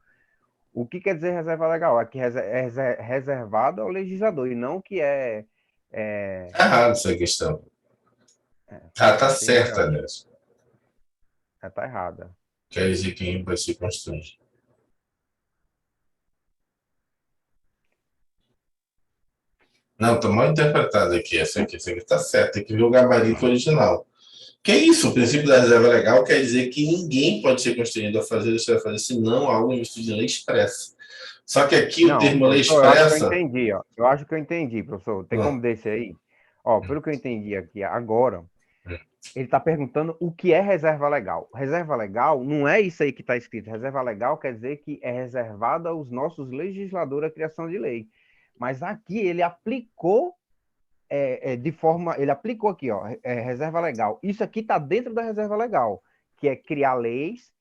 O que quer dizer reserva legal? É que é reservado ao legislador e não que Tá errado essa questão. Tá entendi, certa, né? tá errada. Quer dizer que quem vai ser constrangido. Não, tá mal interpretado aqui. Essa aqui tá certo. Tem que ver o gabarito original. Que é isso? O princípio da reserva legal quer dizer que ninguém pode ser constrangido a fazer, deixar de fazer, senão algo em virtude de lei expressa. Só que aqui o Não, termo lei professor, eu acho que eu expressa. entendi, ó. Eu acho que eu entendi, professor. Tem como descer aí? Ó, pelo que eu entendi aqui agora, ele está perguntando o que é reserva legal. Reserva legal não é isso aí que está escrito. Reserva legal quer dizer que é reservada aos nossos legisladores a criação de lei. Mas aqui ele aplicou ele aplicou aqui, ó, reserva legal. Isso aqui está dentro da reserva legal, que é criar leis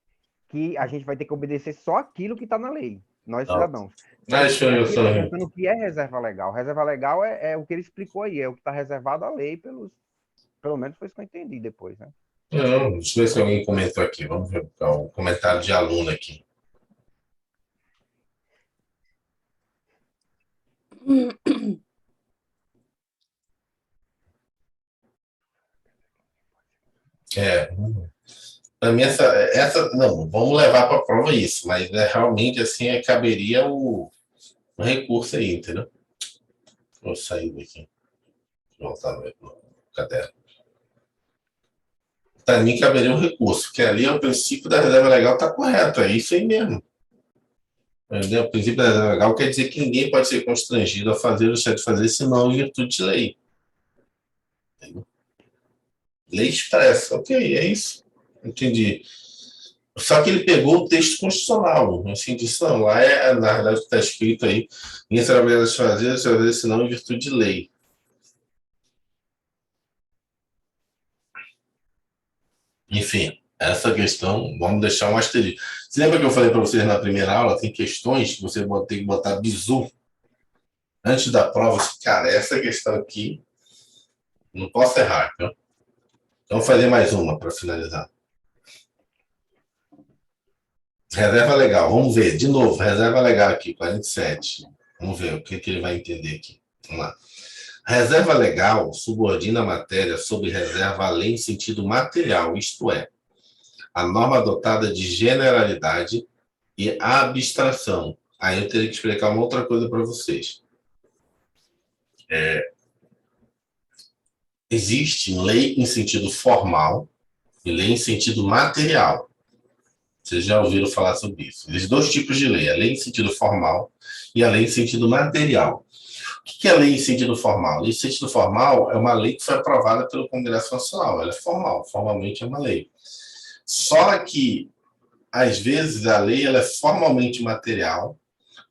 que a gente vai ter que obedecer só aquilo que está na lei, nós cidadãos. Mas Aqui ele está perguntando o que é reserva legal. Reserva legal é o que ele explicou aí, é o que está reservado à lei pelo menos foi isso que eu entendi depois, né? Não, deixa eu ver se alguém comentou aqui. Vamos ver o comentário de aluno aqui. Para mim, não, vamos levar para a prova isso, mas realmente assim caberia o recurso aí, entendeu? Vou sair daqui, voltar no caderno. Para mim, caberia um recurso, que ali é o princípio da reserva legal, está correto, é isso aí mesmo. Entendeu? O princípio da reserva legal quer dizer que ninguém pode ser constrangido a fazer ou deixar de fazer, senão em virtude de lei. Entendeu? Lei expressa, ok, é isso. Entendi. Só que ele pegou o texto constitucional, assim, disse, não, lá na verdade, o que está escrito aí, ninguém será obrigado a fazer, senão em virtude de lei. Enfim, essa questão, vamos deixar um asterisco. Você lembra que eu falei para vocês na primeira aula, tem questões que você tem que botar bizu antes da prova, cara, essa questão aqui, não posso errar, tá? Então, vou fazer mais uma para finalizar. Reserva legal, vamos ver, de novo, reserva legal aqui, 47. Vamos ver o que ele vai entender aqui. Vamos lá. Reserva legal subordina a matéria sob reserva à lei em sentido material, isto é, a norma adotada de generalidade e abstração. Aí eu teria que explicar uma outra coisa para vocês. Existe lei em sentido formal e lei em sentido material. Vocês já ouviram falar sobre isso. Existem dois tipos de lei, a lei em sentido formal e a lei em sentido material. O que é lei em sentido formal? A lei em sentido formal é uma lei que foi aprovada pelo Congresso Nacional. Ela é formal, formalmente é uma lei. Só que, às vezes, a lei ela é formalmente material,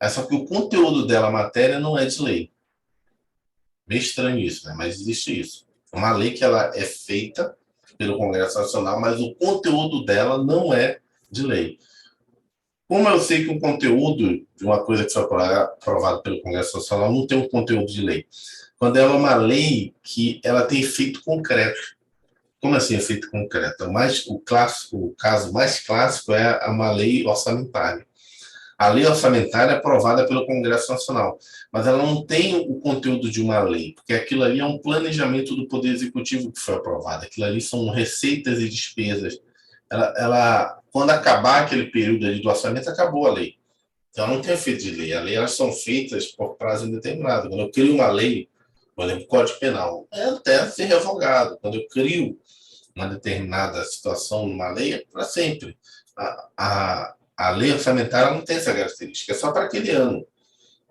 só que o conteúdo dela, a matéria, não é de lei. Meio estranho isso, né? Mas existe isso. Uma lei que ela é feita pelo Congresso Nacional, mas o conteúdo dela não é de lei. Como eu sei que o conteúdo de uma coisa que foi aprovada pelo Congresso Nacional não tem um conteúdo de lei? Quando ela é uma lei que ela tem efeito concreto. Como assim efeito concreto? O caso mais clássico é uma lei orçamentária. A lei orçamentária é aprovada pelo Congresso Nacional, mas ela não tem o conteúdo de uma lei, porque aquilo ali é um planejamento do Poder Executivo que foi aprovado. Aquilo ali são receitas e despesas. Quando acabar aquele período ali do orçamento, acabou a lei. Então, não tem efeito de lei. A lei, elas são feitas por prazo indeterminado. Quando eu crio uma lei, por exemplo, Código Penal, é até ser revogado. Quando eu crio uma determinada situação numa lei, é para sempre. A lei orçamentária não tem essa característica, é só para aquele ano.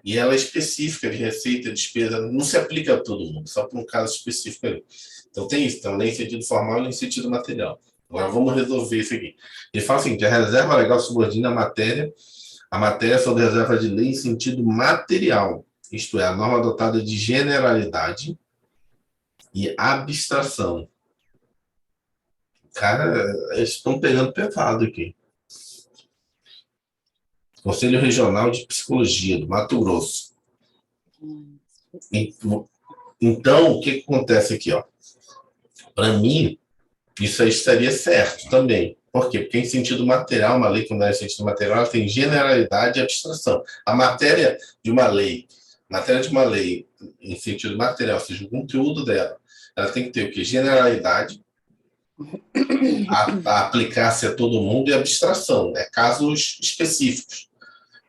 E ela é específica de receita, despesa, não se aplica a todo mundo, só para um caso específico ali. Então tem isso, então lei em sentido formal e lei em sentido material. Agora vamos resolver isso aqui. Ele fala o seguinte, a reserva legal subordina a matéria sob reserva de lei em sentido material, isto é, a norma adotada de generalidade e abstração. Cara, eles estão pegando pesado aqui. Conselho Regional de Psicologia do Mato Grosso. Então, o que acontece aqui? Para mim, isso aí estaria certo também. Por quê? Porque em sentido material, uma lei que não é em sentido material, ela tem generalidade e abstração. A matéria de uma lei em sentido material, ou seja, o conteúdo dela, ela tem que ter o quê? Generalidade, a aplicar-se a todo mundo e abstração, casos específicos.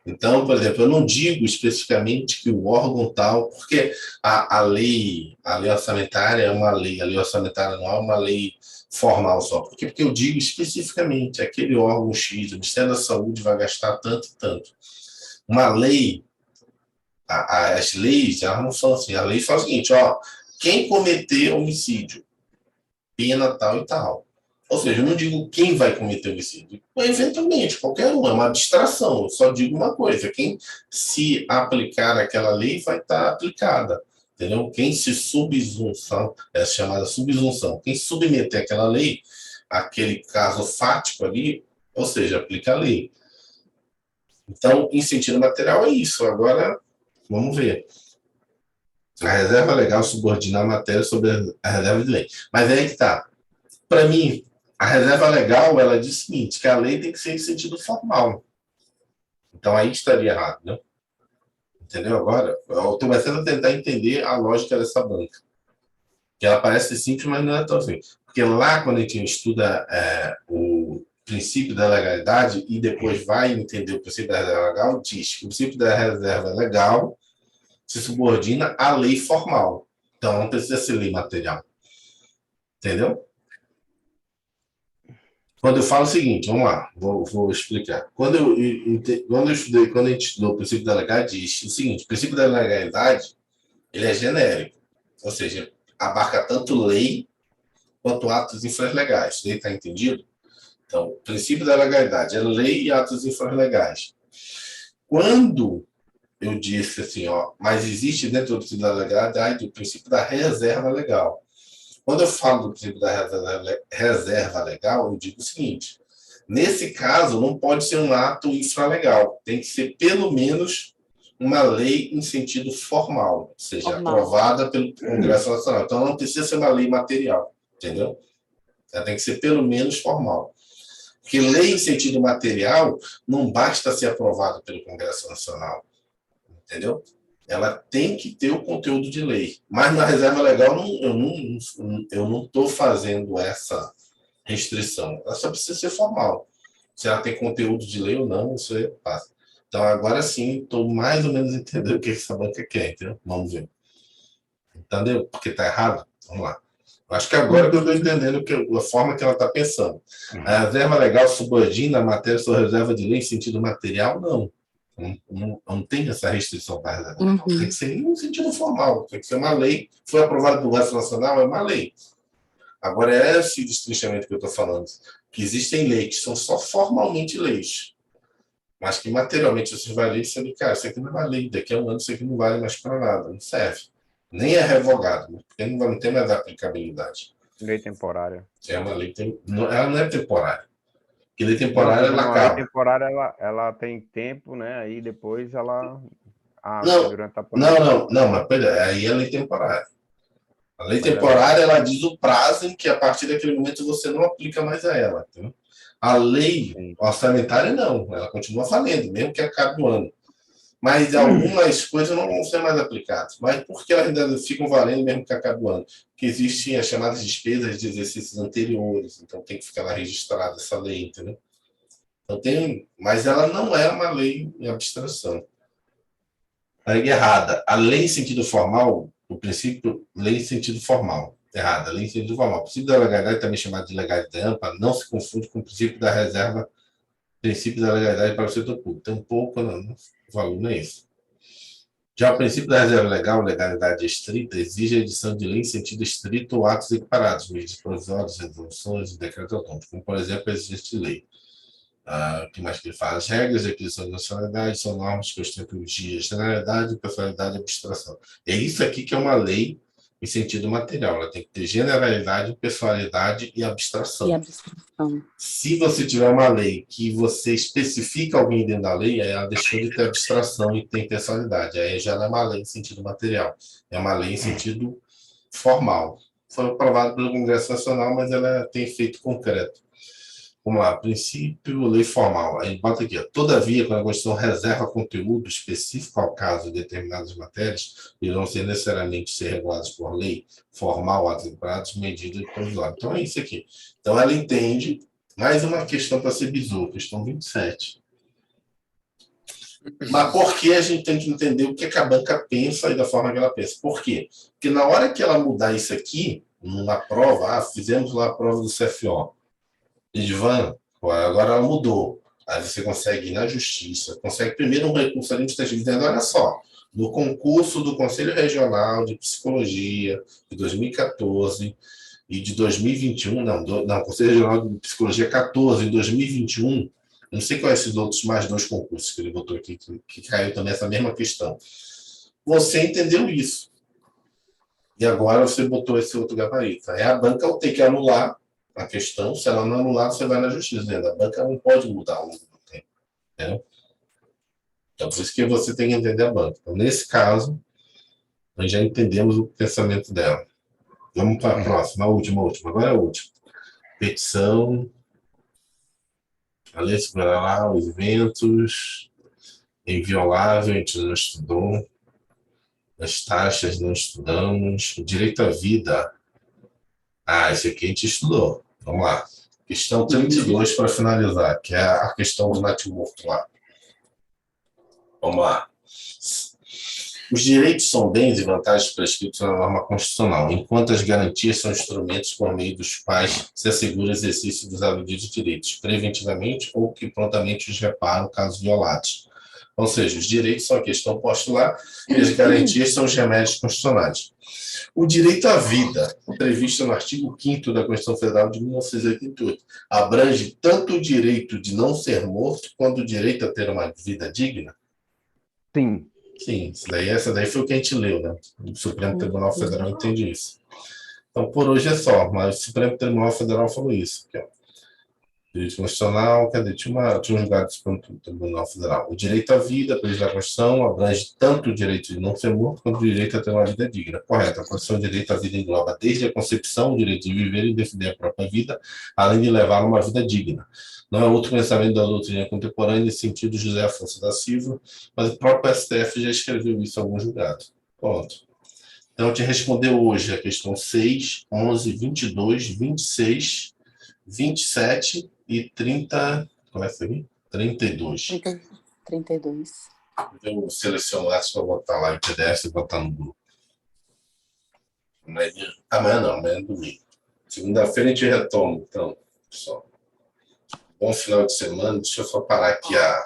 Então, por exemplo, eu não digo especificamente que o órgão tal, porque a lei orçamentária é uma lei, a lei orçamentária não é uma lei formal só. Porque eu digo especificamente, aquele órgão X, o Ministério da Saúde vai gastar tanto e tanto. Uma lei, as leis, elas não são assim. A lei fala o seguinte, ó, quem cometer homicídio, pena tal e tal. Ou seja, eu não digo quem vai cometer homicídio. Eventualmente, qualquer um, é uma abstração. Eu só digo uma coisa: quem se aplicar aquela lei vai estar aplicada. Entendeu? Quem se subsunção, é chamada subsunção, quem submeter aquela lei, aquele caso fático ali, ou seja, aplica a lei. Então, em sentido material, é isso. Agora, vamos ver. A reserva legal subordina a matéria sobre a reserva de lei. Mas aí que está. Para mim, a reserva legal, ela diz o seguinte, que a lei tem que ser em sentido formal. Então, aí estaria errado, né? Entendeu? Agora, eu estou começando a tentar entender a lógica dessa banca. Que ela parece simples, mas não é tão simples. Porque lá, quando a gente estuda o princípio da legalidade e depois vai entender o princípio da reserva legal, diz que o princípio da reserva legal se subordina à lei formal. Então, não precisa ser lei material. Entendeu? Quando eu falo o seguinte, vamos lá, vou explicar. Quando a gente estudou o princípio da legalidade, diz o seguinte: o princípio da legalidade ele é genérico, ou seja, abarca tanto lei quanto atos infralegais. Isso aí está entendido? Então, o princípio da legalidade é lei e atos infralegais. Quando eu disse assim, ó, mas existe dentro do princípio da legalidade o princípio da reserva legal. Quando eu falo do princípio da reserva legal, eu digo o seguinte: nesse caso, não pode ser um ato infralegal, tem que ser pelo menos uma lei em sentido formal, ou seja, aprovada pelo Congresso Nacional. Então, não precisa ser uma lei material, entendeu? Ela tem que ser pelo menos formal. Porque lei em sentido material não basta ser aprovada pelo Congresso Nacional, entendeu? Ela tem que ter o conteúdo de lei. Mas na reserva legal eu não estou fazendo essa restrição. Ela só precisa ser formal. Se ela tem conteúdo de lei ou não, você passa. Então, agora sim, estou mais ou menos entendendo o que essa banca quer, entendeu? Vamos ver. Entendeu? Porque está errado? Vamos lá. Acho que agora que eu estou entendendo a forma que ela está pensando. A reserva legal subordina a matéria sua reserva de lei em sentido material? Não. Não tem essa restrição para a reserva legal. Tem que ser em sentido formal. Tem que ser uma lei. Foi aprovada pelo Congresso Nacional, é uma lei. Agora, é esse destrinchamento que eu estou falando. Que existem leis que são só formalmente leis. Mas que materialmente você vai ler e você diz, cara, isso aqui não é uma lei. Daqui a um ano isso aqui não vale mais para nada. Não serve. Nem é revogado, porque não tem mais aplicabilidade. Lei temporária. É uma lei, ela não é temporária. Porque lei temporária, ela acaba. A lei temporária, ela tem tempo, né? Aí depois ela durante a pandemia. Não, mas aí é lei temporária. A lei temporária, ela diz o prazo em que, a partir daquele momento, você não aplica mais a ela. Entendeu? A lei orçamentária, não. Ela continua valendo, mesmo que acabe o ano. Mas algumas coisas não vão ser mais aplicadas. Mas por que elas ainda ficam valendo mesmo que acabe o ano? Porque existem as chamadas despesas de exercícios anteriores, então tem que ficar lá registrada essa lei, entendeu? Então mas ela não é uma lei em abstração. A lei errada. A lei em sentido formal, o princípio, lei em sentido formal. Errada, lei em sentido formal. O princípio da legalidade, também chamado de legalidade ampla, não se confunde com o princípio da reserva, princípio da legalidade para o setor público. Tampouco, o valor não é isso. Já o princípio da reserva legal, legalidade estrita, exige a edição de lei em sentido estrito ou atos equiparados, medidas provisórias, resoluções e decretos autônomos, como, por exemplo, a exigência de lei. O que mais que ele fala? As regras de aquisição de nacionalidade são normas que ostentam generalidade, personalidade e abstração. É isso aqui que é uma lei em sentido material. Ela tem que ter generalidade, personalidade e abstração. Se você tiver uma lei que você especifica alguém dentro da lei, aí ela deixou de ter abstração e tem personalidade. Aí já não é uma lei em sentido material. É uma lei em sentido formal. Foi aprovada pelo Congresso Nacional, mas ela tem efeito concreto. Vamos lá, princípio, lei formal. Aí bota aqui, ó. Todavia, quando a Constituição reserva conteúdo específico ao caso de determinadas matérias, eles vão ser necessariamente ser regulados por lei formal, atos equiparados, medidas provisórias. Então é isso aqui. Então ela entende, mais uma questão para ser bizu, questão 27. Mas por que a gente tem que entender o que a banca pensa e da forma que ela pensa? Por quê? Porque na hora que ela mudar isso aqui, numa prova, fizemos lá a prova do CFO, Edvan, agora ela mudou. Aí você consegue ir na justiça, consegue primeiro um recurso ali de está dizendo, olha só, no concurso do Conselho Regional de Psicologia de 2014 e de 2021, não, Conselho Regional de Psicologia 14 em 2021, não sei quais esses outros mais dois concursos que ele botou aqui, que caiu também essa mesma questão. Você entendeu isso. E agora você botou esse outro gabarito. Aí a banca vai ter que anular a questão. Se ela não anular, você vai na justiça. A banca não pode mudar ao longo do tempo. Né? Então, por isso que você tem que entender a banca. Então, nesse caso, nós já entendemos o pensamento dela. Vamos para a próxima, a última. Agora é a última. Petição. A lei segurará os eventos. Inviolável, a gente não estudou. As taxas não estudamos. O direito à vida. Esse aqui a gente estudou. Vamos lá. Questão 32 para finalizar, que é a questão do natimorto lá. Vamos lá. Os direitos são bens e vantagens prescritos na norma constitucional, enquanto as garantias são instrumentos por meio dos quais se assegura o exercício dos havidos direitos, preventivamente ou que prontamente os reparam caso violados. Ou seja, os direitos são a questão posta lá e as garantias são os remédios constitucionais. O direito à vida, previsto no artigo 5º da Constituição Federal de 1988, abrange tanto o direito de não ser morto quanto o direito a ter uma vida digna? Sim. Sim, essa daí foi o que a gente leu, né? O Supremo Tribunal Federal entende isso. Então, por hoje é só, mas o Supremo Tribunal Federal falou isso. Aqui, ó. Direito constitucional, cadê? Tinha um julgado do Supremo Tribunal Federal. O direito à vida, previsto na Constituição, abrange tanto o direito de não ser morto quanto o direito a ter uma vida digna. Correto. A Constituição do direito à vida engloba desde a concepção o direito de viver e defender a própria vida, além de levar a uma vida digna. Não é outro pensamento da doutrina contemporânea, nesse sentido, José Afonso da Silva, mas o próprio STF já escreveu isso em algum julgado. Pronto. Então, eu te respondeu hoje a questão 6, 11, 22, 26, 27 e 30. Como é que foi? 32. 32. Eu seleciono essa para botar lá em PDF e botar no grupo. Amanhã não, amanhã é domingo. Segunda-feira a gente retoma, então, pessoal. Bom final de semana. Deixa eu só parar aqui a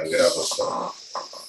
gravação.